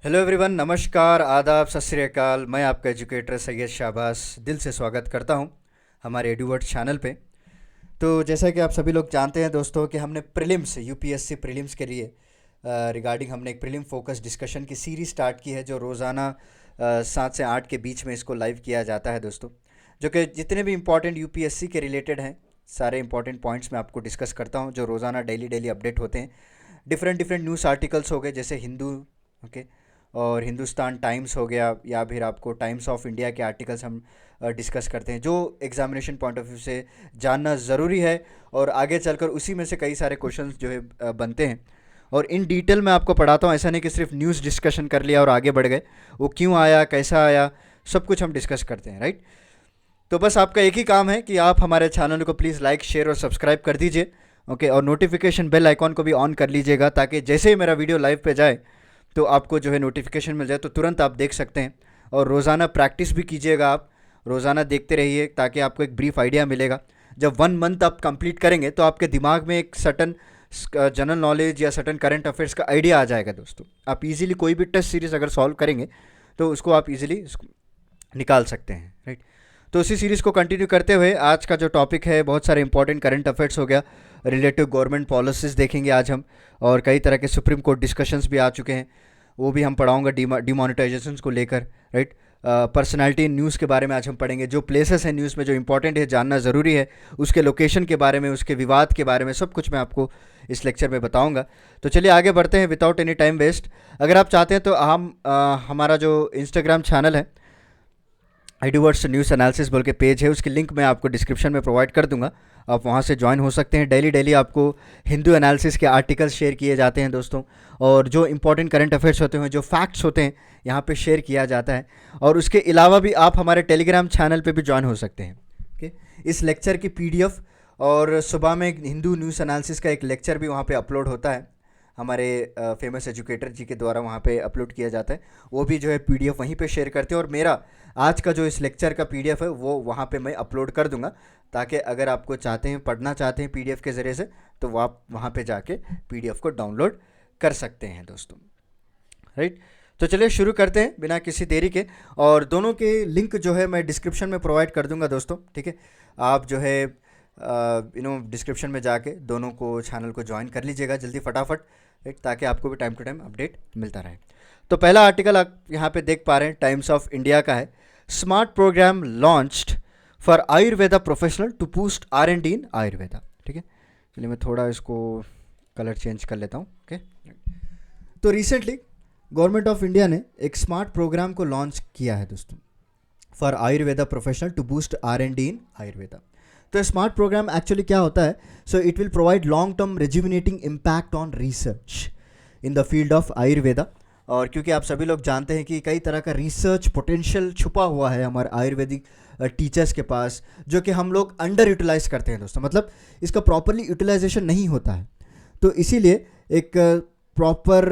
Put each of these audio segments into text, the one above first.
Hello everyone, नमस्कार, आदाब, सत श्री अकाल। मैं आपका एजुकेटर सैयद शाहबाज दिल से स्वागत करता हूं हमारे एडुवर्ड्स चैनल पे। तो जैसा कि आप सभी लोग जानते हैं दोस्तों कि हमने प्रीलिम्स यूपीएससी प्रीलिम्स के लिए रिगार्डिंग हमने एक प्रीलिम फोकस डिस्कशन की सीरीज स्टार्ट की है, जो रोज़ाना 7 से 8 के बीच में इसको लाइव किया जाता है दोस्तों। जो कि जितने भी इंपॉर्टेंट यूपीएससी के रिलेटेड हैं, सारे इंपॉर्टेंट पॉइंट्स मैं आपको डिस्कस करता हूं, जो रोज़ाना डेली डेली अपडेट होते हैं। डिफरेंट डिफरेंट न्यूज़ आर्टिकल्स हो गए, जैसे हिंदू, ओके, और हिंदुस्तान टाइम्स हो गया, या फिर आपको टाइम्स ऑफ इंडिया के आर्टिकल्स हम डिस्कस करते हैं, जो एग्जामिनेशन पॉइंट ऑफ व्यू से जानना ज़रूरी है। और आगे चलकर उसी में से कई सारे क्वेश्चंस जो है बनते हैं, और इन डिटेल मैं आपको पढ़ाता हूँ। ऐसा नहीं कि सिर्फ न्यूज़ डिस्कशन कर लिया और आगे बढ़ गए, वो क्यों आया, कैसा आया, सब कुछ हम डिस्कस करते हैं, राइट। तो बस आपका एक ही काम है कि आप हमारे चैनल को प्लीज़ लाइक, शेयर और सब्सक्राइब कर दीजिए, ओके। और नोटिफिकेशन बेल आइकॉन को भी ऑन कर लीजिएगा, ताकि जैसे ही मेरा वीडियो लाइव पे जाए तो आपको जो है नोटिफिकेशन मिल जाए, तो तुरंत आप देख सकते हैं। और रोज़ाना प्रैक्टिस भी कीजिएगा, आप रोज़ाना देखते रहिए, ताकि आपको एक ब्रीफ आइडिया मिलेगा। जब 1 मंथ आप कंप्लीट करेंगे तो आपके दिमाग में एक सर्टन जनरल नॉलेज या सर्टन करंट अफेयर्स का आइडिया आ जाएगा दोस्तों। आप इजीली कोई भी टेस्ट सीरीज़ अगर सॉल्व करेंगे तो उसको आप इजीली निकाल सकते हैं, राइट। तो उसी सीरीज़ को कंटिन्यू करते हुए आज का जो टॉपिक है, बहुत सारे इंपॉर्टेंट करंट अफेयर्स हो गया, रिलेटिव गवर्नमेंट पॉलिसीज़ देखेंगे आज हम। और कई तरह के सुप्रीम कोर्ट डिस्कशंस भी आ चुके हैं, वो भी हम पढ़ाऊँगा, डिमोनेटाइजेशन को लेकर, राइट। पर्सनालिटी इन न्यूज़ के बारे में आज हम पढ़ेंगे, जो प्लेसेस हैं न्यूज़ में जो इंपॉर्टेंट है, जानना ज़रूरी है, उसके लोकेशन के बारे में, उसके विवाद के बारे में, सब कुछ मैं आपको इस लेक्चर में बताऊंगा। तो चलिए आगे बढ़ते हैं विदाउट एनी टाइम वेस्ट। अगर आप चाहते हैं तो हमारा जो इंस्टाग्राम चैनल है, एडुवर्ड्स न्यूज़ एनालिसिस बोल के पेज है, उसकी लिंक मैं आपको डिस्क्रिप्शन में प्रोवाइड कर दूंगा, आप वहाँ से ज्वाइन हो सकते हैं। डेली डेली आपको हिंदू एनालिसिस के आर्टिकल्स शेयर किए जाते हैं दोस्तों, और जो इंपॉर्टेंट करंट अफेयर्स होते हैं, जो फैक्ट्स होते हैं, यहाँ पे शेयर किया जाता है। और उसके अलावा भी आप हमारे टेलीग्राम चैनल पे भी ज्वाइन हो सकते हैं, ओके। इस लेक्चर की पीडीएफ, और सुबह में हिंदू न्यूज़ एनालिसिस का एक लेक्चर भी वहाँ पे अपलोड होता है, हमारे फेमस एजुकेटर जी के द्वारा वहाँ पे अपलोड किया जाता है। वो भी जो है पीडीएफ वहीं पे शेयर करते हैं, और मेरा आज का जो इस लेक्चर का पीडीएफ है वो वहाँ पे मैं अपलोड कर दूंगा, ताकि अगर आपको चाहते हैं, पढ़ना चाहते हैं पीडीएफ के ज़रिए से, तो वो आप वहाँ पे जाके पीडीएफ को डाउनलोड कर सकते हैं दोस्तों, राइट। तो चलिए शुरू करते हैं बिना किसी देरी के, और दोनों के लिंक जो है मैं डिस्क्रिप्शन में प्रोवाइड कर दूंगा दोस्तों, ठीक है। आप जो है डिस्क्रिप्शन में जाके दोनों को, चैनल को ज्वाइन कर लीजिएगा जल्दी फटाफट, राइट, ताकि आपको भी टाइम टू टाइम अपडेट मिलता रहे। तो पहला आर्टिकल आप यहाँ पे देख पा रहे हैं, टाइम्स ऑफ इंडिया का है। SMART programme launched for Ayurveda professional to boost R&D in Ayurveda, ठीक है। चलिए मैं थोड़ा इसको कलर चेंज कर लेता हूँ, ओके। तो रिसेंटली गवर्नमेंट ऑफ इंडिया ने एक स्मार्ट प्रोग्राम को लॉन्च किया है दोस्तों, for Ayurveda professional to boost R&D in Ayurveda. तो स्मार्ट प्रोग्राम एक्चुअली क्या होता है? So it will provide long term rejuvenating impact on research in the field of Ayurveda. और क्योंकि आप सभी लोग जानते हैं कि कई तरह का रिसर्च पोटेंशियल छुपा हुआ है हमारे आयुर्वेदिक टीचर्स के पास, जो कि हम लोग अंडर यूटिलाइज करते हैं दोस्तों, मतलब इसका प्रॉपरली यूटिलाइजेशन नहीं होता है। तो इसीलिए एक प्रॉपर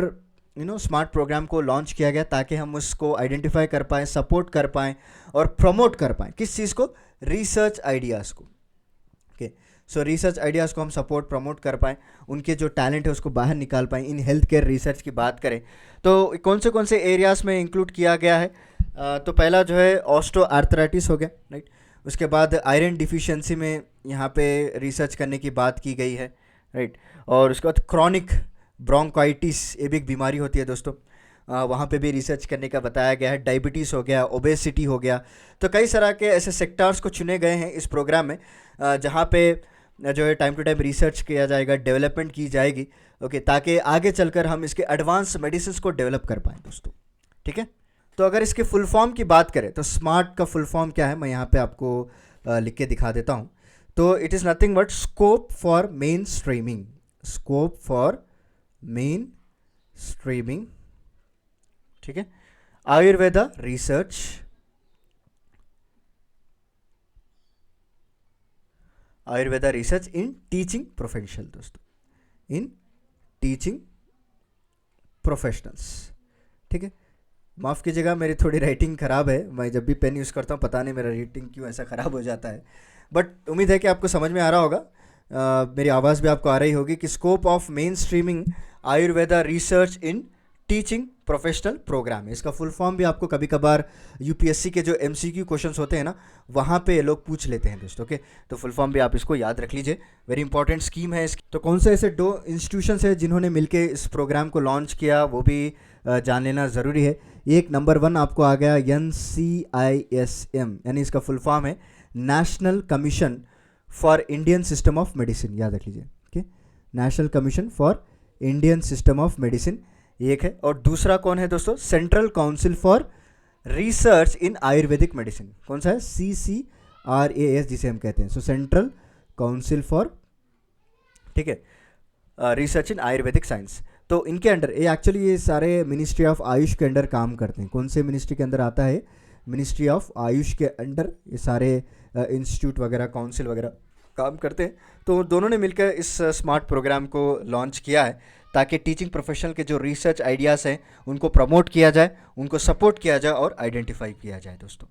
स्मार्ट प्रोग्राम को लॉन्च किया गया, ताकि हम उसको आइडेंटिफाई कर पाएँ, सपोर्ट कर पाएँ और प्रमोट कर पाएँ। किस चीज़ को? रिसर्च आइडियाज़ को, ओके। सो रिसर्च आइडियाज़ को हम सपोर्ट प्रमोट कर पाएँ, उनके जो टैलेंट है उसको बाहर निकाल पाएँ। इन हेल्थ केयर रिसर्च की बात करें तो कौन से एरियाज़ में इंक्लूड किया गया है? तो पहला जो है ऑस्टो आर्थराइटिस हो गया, राइट। उसके बाद आयरन डिफिशियंसी में यहाँ पे रिसर्च करने की बात की गई है, राइट। और उसके बाद क्रॉनिक ब्रोंकाइटिस, ये भी एक बीमारी होती है दोस्तों, वहाँ पे भी रिसर्च करने का बताया गया है। डायबिटीज़ हो गया, ओबेसिटी हो गया। तो कई तरह के ऐसे सेक्टर्स को चुने गए हैं इस प्रोग्राम में, जहाँ पे जो है टाइम टू टाइम रिसर्च किया जाएगा, डेवलपमेंट की जाएगी, ओके, ताकि आगे चलकर हम इसके एडवांस मेडिसिन को डेवलप कर पाएँ दोस्तों, ठीक है। तो अगर इसके फुल फॉर्म की बात करें तो स्मार्ट का फुल फॉर्म क्या है, मैं यहाँ पे आपको लिख के दिखा देता हूँ। तो it is nothing but scope for main streaming, scope for main streaming, ठीक है, Ayurveda research, Ayurveda research in teaching professional दोस्तों, इन टीचिंग प्रोफेशनल्स, ठीक है। माफ़ कीजिएगा, मेरी थोड़ी राइटिंग ख़राब है, मैं जब भी पेन यूज़ करता हूँ पता नहीं मेरा राइटिंग क्यों ऐसा ख़राब हो जाता है, बट उम्मीद है कि आपको समझ में आ रहा होगा। मेरी आवाज़ भी आपको आ रही होगी कि scope of mainstreaming Ayurveda research in teaching professional programme है। इसका फुल फॉर्म भी आपको कभी कभार यूपीएससी के जो एमसीक्यू क्वेश्चंस होते हैं ना, वहाँ पे लोग पूछ लेते हैं दोस्तों। ओके, तो फुल फॉर्म भी आप इसको याद रख लीजिए, वेरी इंपॉर्टेंट स्कीम है इसकी। तो कौन से ऐसे 2 इंस्टीट्यूशंस हैं जिन्होंने मिलके इस प्रोग्राम को लॉन्च किया, वो भी जान लेना ज़रूरी है। एक नंबर 1 आपको आ गया NCISM, यानी इसका फुल फॉर्म है national commission for Indian system of medicine, याद रख लीजिए। Okay, national commission for Indian system of medicine एक है। और दूसरा कौन है दोस्तों? Central council for research in Ayurvedic medicine. कौन सा है? CCRAS जिसे हम कहते हैं। सो सेंट्रल काउंसिल फॉर, ठीक है, रिसर्च इन आयुर्वेदिक साइंस। तो इनके अंडर ये एक्चुअली ये सारे मिनिस्ट्री ऑफ आयुष के अंडर काम करते हैं। कौन से मिनिस्ट्री के अंदर आता है? मिनिस्ट्री ऑफ आयुष के अंडर ये सारे इंस्टीट्यूट वगैरह, काउंसिल वगैरह काम करते हैं। तो दोनों ने मिलकर इस स्मार्ट प्रोग्राम को लॉन्च किया है ताकि टीचिंग प्रोफेशनल के जो रिसर्च आइडियाज़ हैं उनको प्रमोट किया जाए, उनको सपोर्ट किया जाए और आइडेंटिफाई किया जाए दोस्तों।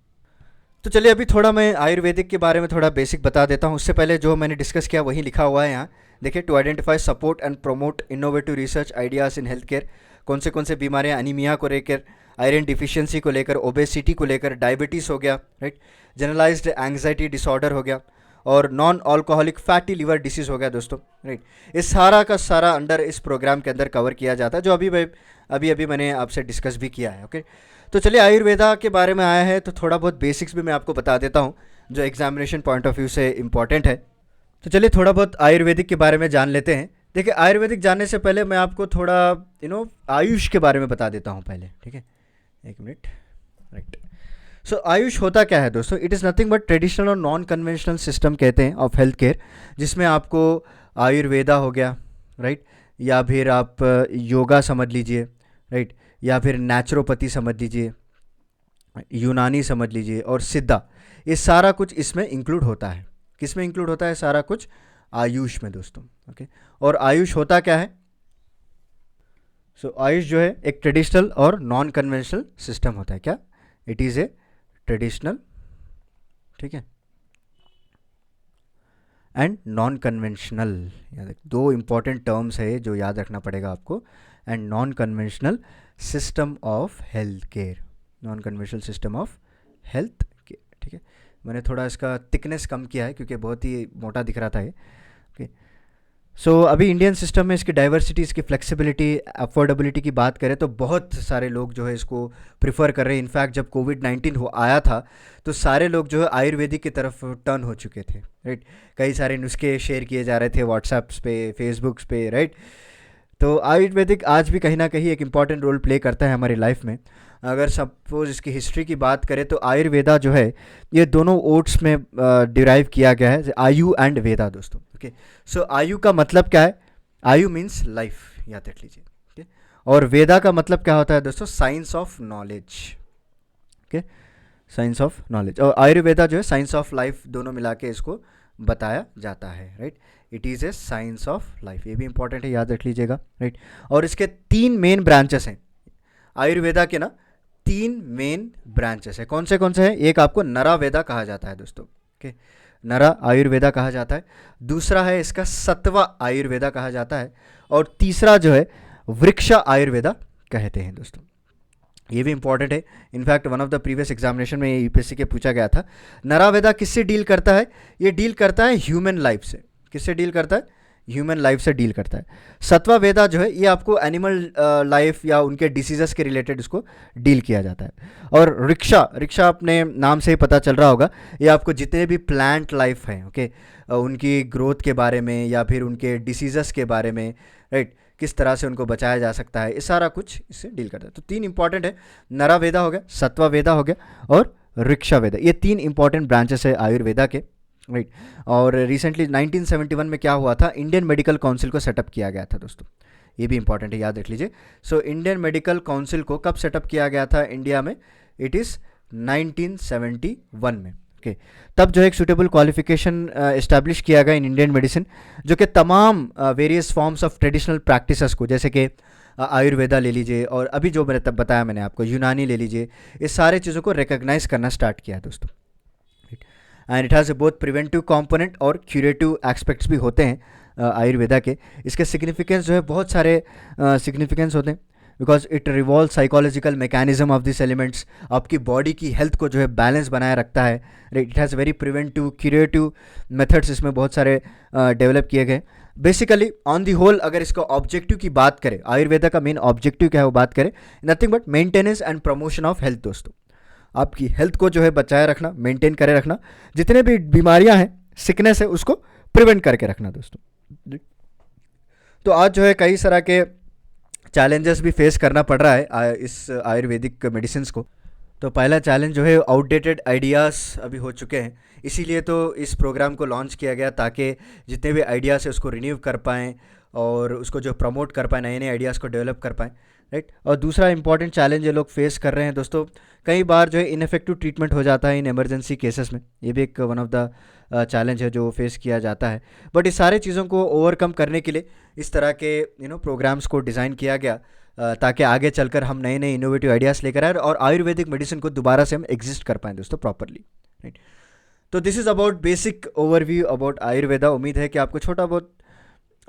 तो चलिए अभी थोड़ा मैं आयुर्वेदिक के बारे में थोड़ा बेसिक बता देता हूँ। उससे पहले जो मैंने डिस्कस किया वही लिखा हुआ है यहाँ, देखिए, to identify, support and promote innovative research ideas in health care. कौन से बीमारियाँ? अनीमिया को लेकर, आयरन डिफिशियंसी को लेकर, ओबेसिटी को लेकर, डायबिटीज़ हो गया, राइट, जनरलाइज्ड एंग्जाइटी डिसऑर्डर हो गया, और non alcoholic fatty liver disease हो गया दोस्तों, राइट। इस सारा का सारा अंडर इस प्रोग्राम के अंदर कवर किया जाता है, जो अभी मैंने आपसे डिस्कस भी किया है। ओके, तो चलिए आयुर्वेदा के बारे में आया है तो थोड़ा बहुत बेसिक्स भी मैं आपको बता देता हूँ जो एग्जामिनेशन पॉइंट ऑफ व्यू से इम्पॉर्टेंट है। तो चलिए थोड़ा बहुत आयुर्वेदिक के बारे में जान लेते हैं। देखिए, आयुर्वेदिक जानने से पहले मैं आपको थोड़ा आयुष के बारे में बता देता हूँ पहले, ठीक है, एक मिनट, राइट। सो आयुष होता क्या है दोस्तों? It is nothing but traditional और नॉन कन्वेंशनल सिस्टम कहते हैं ऑफ हेल्थ केयर, जिसमें आपको आयुर्वेदा हो गया, राइट, या फिर आप योगा समझ लीजिए, राइट, या फिर नेचुरोपैथी समझ लीजिए, यूनानी समझ लीजिए, और सिद्धा, ये सारा कुछ इसमें इंक्लूड होता है। किस में इंक्लूड होता है? सारा कुछ आयुष में दोस्तों। ओके, और आयुष होता क्या है? सो आयुष जो है एक ट्रेडिशनल और नॉन कन्वेंशनल सिस्टम होता है। क्या? इट इज़ ए ट्रेडिशनल, ठीक है, एंड नॉन कन्वेंशनल। याद, 2 इंपॉर्टेंट टर्म्स है जो याद रखना पड़ेगा आपको। And non conventional system of health care, non conventional system of health care, ठीक है। मैंने थोड़ा इसका थिकनेस कम किया है क्योंकि बहुत ही मोटा दिख रहा था ये। ओके, सो अभी इंडियन सिस्टम में इसकी डाइवर्सिटी, इसकी फ्लेक्सिबिलिटी, अफोर्डेबिलिटी की बात करें तो बहुत सारे लोग जो है इसको प्रिफर कर रहे हैं। इनफैक्ट जब कोविड-19 आया था तो सारे लोग जो है आयुर्वेदिक की तरफ टर्न हो चुके थे, राइट। कई सारे नुस्खे शेयर किए जा रहे थे व्हाट्सएप्स पे, फेसबुक्स पे, राइट। तो आयुर्वेदिक आज भी कहीं ना कहीं एक इम्पॉर्टेंट रोल प्ले करता है हमारी लाइफ में। अगर सपोज इसकी हिस्ट्री की बात करें तो आयुर्वेदा जो है ये दोनों ओट्स में डिराइव किया गया है, आयु एंड वेदा दोस्तों। ओके, सो आयु का मतलब क्या है? आयु मीन्स लाइफ, याद रख लीजिए। ओके, और वेदा का मतलब क्या होता है दोस्तों? Science of knowledge. Okay, science of knowledge, और आयुर्वेदा जो है साइंस ऑफ लाइफ, दोनों मिला के इसको बताया जाता है, right. It is a science of life, ये भी इंपॉर्टेंट है, याद रख लीजिएगा, राइट। और इसके 3 मेन ब्रांचेस हैं आयुर्वेदा के ना, 3 मेन ब्रांचेस है। कौन से हैं? एक आपको नरावेदा कहा जाता है दोस्तों, ओके, नरा आयुर्वेदा कहा जाता है। दूसरा है इसका सत्वा आयुर्वेदा कहा जाता है, और तीसरा जो है वृक्षा आयुर्वेदा कहते हैं दोस्तों। ये भी इंपॉर्टेंट है। In fact one of the previous examination में यूपीएससी के पूछा गया था। नरावेदा किससे डील करता है? ये डील करता है ह्यूमन लाइफ से। किससे डील करता है? ह्यूमन लाइफ से डील करता है। सत्वा वेदा जो है ये आपको एनिमल लाइफ या उनके डिसीजेस के रिलेटेड इसको डील किया जाता है। और रिक्शा अपने नाम से ही पता चल रहा होगा, ये आपको जितने भी प्लांट लाइफ हैं, ओके, उनकी ग्रोथ के बारे में या फिर उनके डिसीजेस के बारे में, राइट, किस तरह से उनको बचाया जा सकता है, ये सारा कुछ इससे डील करता है। तो 3 इंपॉर्टेंट है, नरा वेदा हो गया, सत्वा वेदा हो गया और रिक्शा वेदा। ये 3 इंपॉर्टेंट ब्रांचेस है आयुर्वेदा के, राइट। और रिसेंटली 1971 में क्या हुआ था? इंडियन मेडिकल काउंसिल को सेटअप किया गया था दोस्तों। ये भी इंपॉर्टेंट है, याद रख लीजिए। सो इंडियन मेडिकल काउंसिल को कब सेटअप किया गया था इंडिया में? इट इज़ 1971 में, ओके। तब जो एक सूटेबल क्वालिफिकेशन इस्टेब्लिश किया गया इन इंडियन मेडिसिन, जो कि तमाम various forms of traditional practices को, जैसे कि आयुर्वेदा ले लीजिए और अभी जो मैंने तब बताया मैंने आपको यूनानी ले लीजिए, इस सारे चीज़ों को रिकॉग्नाइज करना स्टार्ट किया दोस्तों। And it has both preventive component और क्यूरेटिव एस्पेक्ट्स भी होते हैं आयुर्वेदा के। इसके सिग्निफिकेंस जो है बहुत सारे सिग्निफिकेंस होते हैं। Because it revolve psychological mechanism of this elements, आपकी बॉडी की हेल्थ को जो है बैलेंस बनाए रखता है। It has very preventive curative methods इसमें बहुत सारे डेवलप किए गए। बेसिकली ऑन दी होल अगर इसका ऑब्जेक्टिव की बात करें, आयुर्वेदा का मेन ऑब्जेक्टिव क्या है वो बात करें, nothing but maintenance and promotion of health दोस्तों। आपकी हेल्थ को जो है बचाए रखना, मेंटेन करे रखना, जितने भी बीमारियां हैं, सिकनेस है, उसको प्रिवेंट करके रखना दोस्तों। तो आज जो है कई तरह के चैलेंजेस भी फेस करना पड़ रहा है इस आयुर्वेदिक मेडिसिन को। तो पहला चैलेंज जो है आउटडेटेड आइडियाज़ अभी हो चुके हैं, इसीलिए तो इस प्रोग्राम को लॉन्च किया गया ताकि जितने भी आइडियाज़ है उसको रिन्यू कर पाएँ और उसको जो प्रमोट कर पाएँ, नए नए आइडियाज़ को डेवलप कर पाएँ, राइट। और दूसरा इंपॉर्टेंट चैलेंज ये लोग फेस कर रहे हैं दोस्तों, कई बार जो है इनफेक्टिव ट्रीटमेंट हो जाता है इन इमरजेंसी केसेस में, ये भी एक वन ऑफ द चैलेंज है जो फेस किया जाता है। बट इस सारे चीज़ों को ओवरकम करने के लिए इस तरह के प्रोग्राम्स को डिज़ाइन किया गया ताकि आगे चलकर हम नए नए इनोवेटिव आइडियाज़ लेकर आए और आयुर्वेदिक मेडिसिन को दोबारा से हम एग्जिस्ट कर पाएँ दोस्तों प्रॉपरली, राइट। तो this is about basic overview about Ayurveda. उम्मीद है कि आपको छोटा बहुत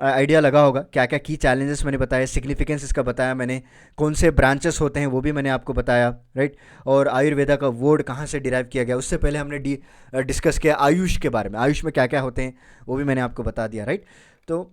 आइडिया लगा होगा। क्या क्या की चैलेंजेस मैंने बताया, सिग्निफिकेंस इसका बताया मैंने, कौन से ब्रांचेस होते हैं वो भी मैंने आपको बताया, राइट। और आयुर्वेदा का वर्ड कहाँ से डिराइव किया गया, उससे पहले हमने डिस्कस किया आयुष के बारे में, आयुष में क्या क्या होते हैं वो भी मैंने आपको बता दिया, राइट। तो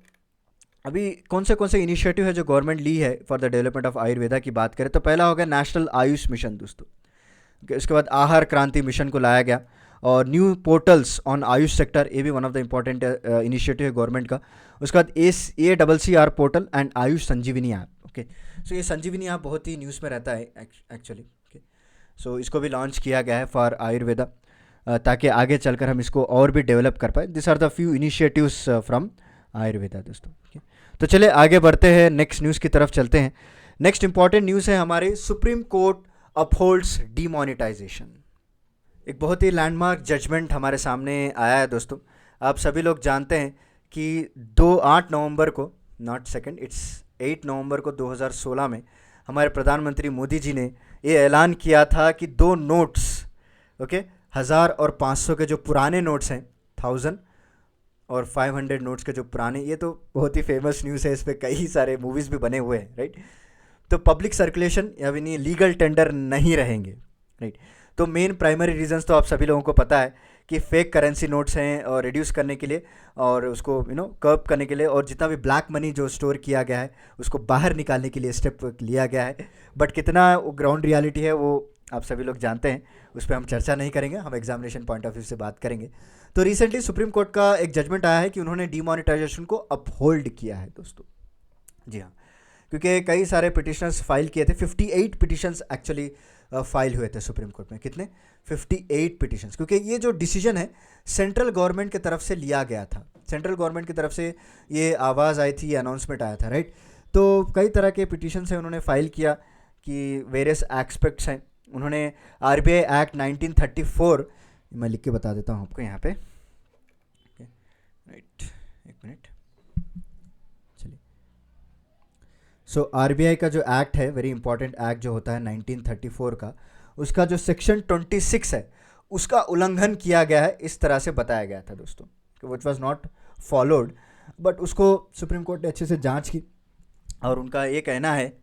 अभी कौन से इनिशिएटिव है जो गवर्नमेंट ली है for the development of Ayurveda की बात करें तो पहला हो गया नेशनल आयुष मिशन दोस्तों। उसके बाद आहार क्रांति मिशन को लाया गया और new portals on AYUSH sector, ये भी one of the important initiative है गवर्नमेंट का। उसके बाद ACCR portal and AYUSH Sanjeevani app, okay. So ये संजीवनी ऐप बहुत ही न्यूज़ में रहता है एक्चुअली, ओके। सो इसको भी लॉन्च किया गया है फॉर आयुर्वेदा ताकि आगे चलकर हम इसको और भी डेवलप कर पाए। This are the few initiatives from Ayurveda दोस्तों, ओके। तो चले आगे बढ़ते हैं, नेक्स्ट न्यूज़ की तरफ चलते हैं। नेक्स्ट इंपॉर्टेंट न्यूज़ है हमारे सुप्रीम कोर्ट अपहोल्ड्स डीमोनेटाइजेशन। एक बहुत ही लैंडमार्क जजमेंट हमारे सामने आया है दोस्तों। आप सभी लोग जानते हैं कि 8 नवंबर को, नॉट सेकंड, इट्स 8 नवंबर को 2016 में हमारे प्रधानमंत्री मोदी जी ने ये ऐलान किया था कि 2 नोट्स, ओके, 1000 और 500 के जो पुराने नोट्स हैं, 1000 और 500 नोट्स के जो पुराने, ये तो बहुत ही फेमस न्यूज़ है, इस पर कई सारे मूवीज़ भी बने हुए हैं, राइट। तो पब्लिक सर्कुलेशन यानी लीगल टेंडर नहीं रहेंगे, राइट। तो मेन प्राइमरी रीजंस तो आप सभी लोगों को पता है कि फेक करेंसी नोट्स हैं और रिड्यूस करने के लिए और उसको कर्ब करने के लिए, और जितना भी ब्लैक मनी जो स्टोर किया गया है उसको बाहर निकालने के लिए स्टेप लिया गया है। बट कितना ग्राउंड रियलिटी है वो आप सभी लोग जानते हैं, उस पर हम चर्चा नहीं करेंगे, हम एग्जामिनेशन पॉइंट ऑफ व्यू से बात करेंगे। तो रिसेंटली सुप्रीम कोर्ट का एक जजमेंट आया है कि उन्होंने डीमोनेटाइजेशन को अपहोल्ड किया है दोस्तों। जी हाँ, क्योंकि कई सारे पिटिशनर्स फाइल किए थे, 58 पिटिशंस एक्चुअली फाइल हुए थे सुप्रीम कोर्ट में। कितने? 58 पिटिशंस, क्योंकि ये जो डिसीजन है सेंट्रल गवर्नमेंट की तरफ से लिया गया था, सेंट्रल गवर्नमेंट की तरफ से ये आवाज़ आई थी, ये अनाउंसमेंट आया था, राइट। तो कई तरह के पिटिशंस हैं, उन्होंने फाइल किया कि वेरियस एस्पेक्ट्स हैं। उन्होंने RBI एक्ट 1934, मैं लिख के बता देता हूँ आपको यहाँ पे, राइट, एक मिनट, चलिए। सो RBI का जो एक्ट है, वेरी इंपॉर्टेंट एक्ट जो होता है 1934 का, उसका जो सेक्शन 26 है उसका उल्लंघन किया गया है, इस तरह से बताया गया था दोस्तों, which was not followed. But उसको सुप्रीम कोर्ट ने अच्छे से जांच की और उनका ये कहना है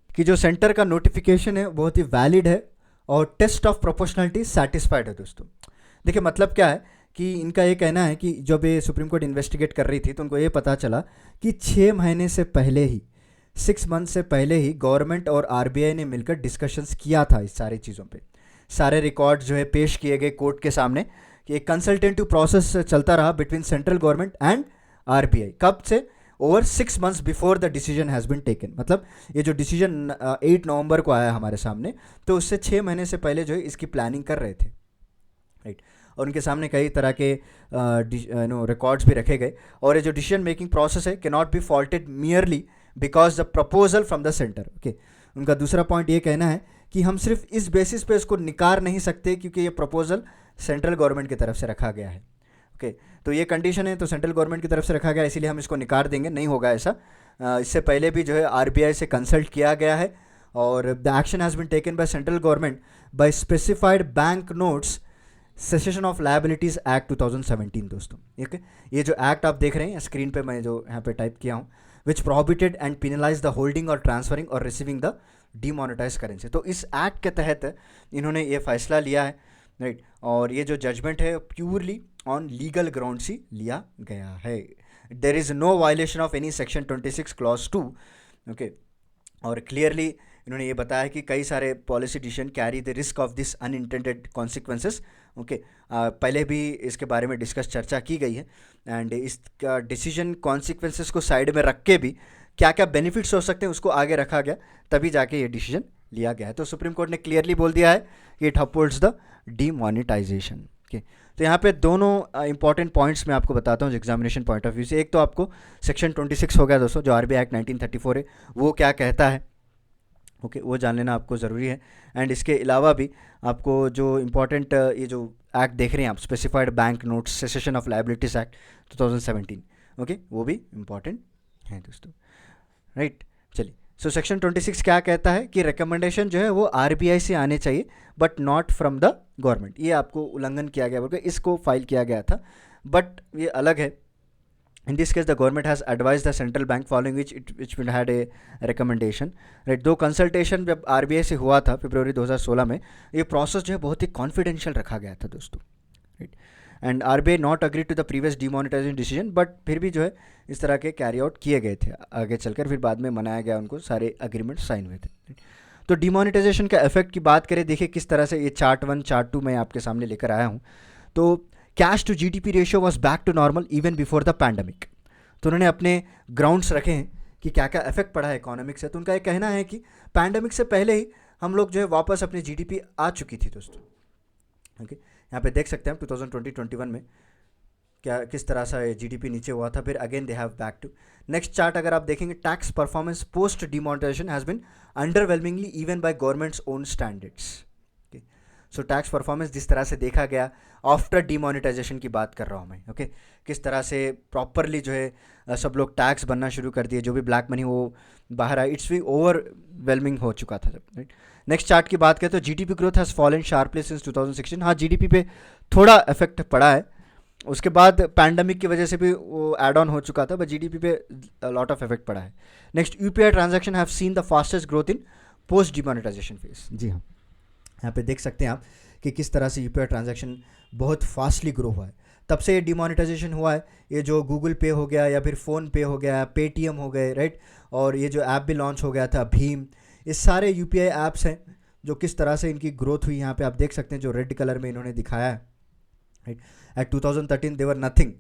कि जो सेंटर का नोटिफिकेशन है बहुत ही वैलिड है और टेस्ट ऑफ प्रोपोर्शनलिटी सेटिस्फाइड है दोस्तों। देखिए मतलब क्या है कि इनका ये कहना है कि जब ये सुप्रीम कोर्ट इन्वेस्टिगेट कर रही थी तो उनको ये पता चला कि 6 महीने से पहले ही, 6 मंथ से पहले ही गवर्नमेंट और RBI ने मिलकर डिस्कशंस किया था इस सारी चीज़ों पे। सारे रिकॉर्ड जो है पेश किए गए कोर्ट के सामने कि एक कंसल्टेटिव प्रोसेस चलता रहा between central government and RBI। कब से? Over 6 months before the decision has been taken. मतलब ये जो डिसीजन 8 नवंबर को आया हमारे सामने, तो उससे 6 महीने से पहले जो है इसकी प्लानिंग कर रहे थे, राइट। और उनके सामने कई तरह के रिकॉर्ड्स भी रखे गए। और ये जो डिसीजन मेकिंग प्रोसेस है can not be faulted merely because the proposal from the centre, okay. उनका दूसरा पॉइंट ये कहना है कि हम सिर्फ इस बेसिस पे इसको निकार नहीं सकते क्योंकि ये प्रपोजल सेंट्रल गवर्नमेंट की तरफ से रखा गया है, ओके। तो ये कंडीशन है, तो सेंट्रल गवर्नमेंट की तरफ से रखा गया इसीलिए हम इसको निकार देंगे, नहीं होगा ऐसा। इससे पहले भी जो है RBI से कंसल्ट किया गया है और the action has been taken by central government by specified bank notes cessation of liabilities act 2017 दोस्तों, ठीक है। ये जो एक्ट आप देख रहे हैं स्क्रीन पे, मैं जो यहाँ पे टाइप किया हूँ, which prohibited and penalize the holding और ट्रांसफरिंग और रिसीविंग द डीमोनेटाइज करेंसी। तो इस एक्ट के तहत इन्होंने ये फैसला लिया है, राइट। और ये जो जजमेंट है प्योरली ऑन लीगल ग्राउंड से लिया गया है। There is no violation of any section 26 clause 2, okay. और क्लियरली इन्होंने ये बताया कि कई सारे policy decision carry the risk of this unintended consequences, okay. पहले भी इसके बारे में डिस्कस चर्चा की गई है, एंड इसका डिसीजन कॉन्सिक्वेंसेस को साइड में रख के भी क्या क्या बेनिफिट्स हो सकते हैं उसको आगे रखा गया, तभी जाके ये डिसीजन लिया गया है। तो सुप्रीम कोर्ट ने क्लियरली बोल दिया है कि it upholds the demonetisation, okay. तो यहाँ पे दोनों इंपॉर्टेंट पॉइंट्स मैं आपको बताता हूँ एग्जामिनेशन पॉइंट ऑफ व्यू से। एक तो आपको सेक्शन 26 हो गया दोस्तों, जो आरबीआई एक्ट 1934 है, वो क्या कहता है, ओके, वो जान लेना आपको ज़रूरी है। एंड इसके अलावा भी आपको जो इम्पोर्टेंट ये जो एक्ट देख रहे हैं आप, specified bank notes cessation of liabilities act 2017, okay, वो भी इम्पॉर्टेंट है दोस्तों, राइट। चलिए, सो सेक्शन 26 क्या कहता है कि रिकमेंडेशन जो है वो आरबीआई से आने चाहिए but not from the government. ये आपको उल्लंघन किया गया बोलकर इसको फाइल किया गया था, बट ये अलग है। In this case, the government has advised the central bank following which will had a recommendation, right? दो कंसल्टेशन जब आरबीआई से हुआ था फरवरी 2016 में, ये प्रोसेस जो है बहुत ही कॉन्फिडेंशियल रखा गया था दोस्तों, right. And RBI not agree to the previous demonetisation decision, but फिर भी जो है इस तरह के कैरी आउट किए गए थे आगे चलकर, फिर बाद में मनाया गया, उनको सारे अग्रीमेंट साइन हुए थे, right? तो डिमोनेटाइजेशन का इफेक्ट की बात करें, देखिए किस तरह से ये चार्ट 1 चार्ट 2 मैं आपके सामने लेकर आया हूँ। तो cash to GDP ratio was back to normal even before the pandemic. तो उन्होंने अपने ग्राउंड्स रखे हैं कि क्या क्या इफेक्ट पड़ा है इकोनॉमिक से। तो उनका ये कहना है कि पैंडमिक से पहले ही हम लोग जो है वापस अपनी जीडीपी आ चुकी थी दोस्तों, ओके। यहाँ पे देख सकते हैं हम 2020-21 में क्या किस तरह से जीडीपी नीचे हुआ था, फिर again they have back to. Next chart अगर आप देखेंगे, tax performance post demonetization has been underwhelmingly even by government's own standards. So tax performance जिस तरह से देखा गया आफ्टर डिमोनेटाइजेशन की बात कर रहा हूँ मैं, ओके। किस तरह से प्रॉपरली जो है सब लोग टैक्स बनना शुरू कर दिए, जो भी ब्लैक मनी वो बाहर आया, इट्स भी ओवरवेलमिंग हो चुका था, राइट। नेक्स्ट चार्ट की बात करें तो GDP growth has fallen sharply since 2016। हाँ, जीडीपी पे थोड़ा इफेक्ट पड़ा है, उसके बाद पैंडमिक की वजह से भी वो एड ऑन हो चुका था, बट जीडीपी पे लॉट ऑफ इफेक्ट पड़ा है। Next, UPI transaction have seen the fastest growth in post demonetization phase. जी हाँ, यहाँ पे देख सकते हैं आप कि किस तरह से यूपीआई ट्रांजैक्शन बहुत फास्टली ग्रो हुआ है तब से ये डिमोनेटाइजेशन हुआ है। ये जो गूगल पे हो गया या फिर फ़ोन पे हो गया, पेटीएम हो गए, राइट। और ये जो ऐप भी लॉन्च हो गया था भीम, ये सारे यूपीआई ऐप्स हैं जो किस तरह से इनकी ग्रोथ हुई। यहाँ पे आप देख सकते हैं जो रेड कलर में इन्होंने दिखाया है, राइट। एट 2013 देवर नथिंग,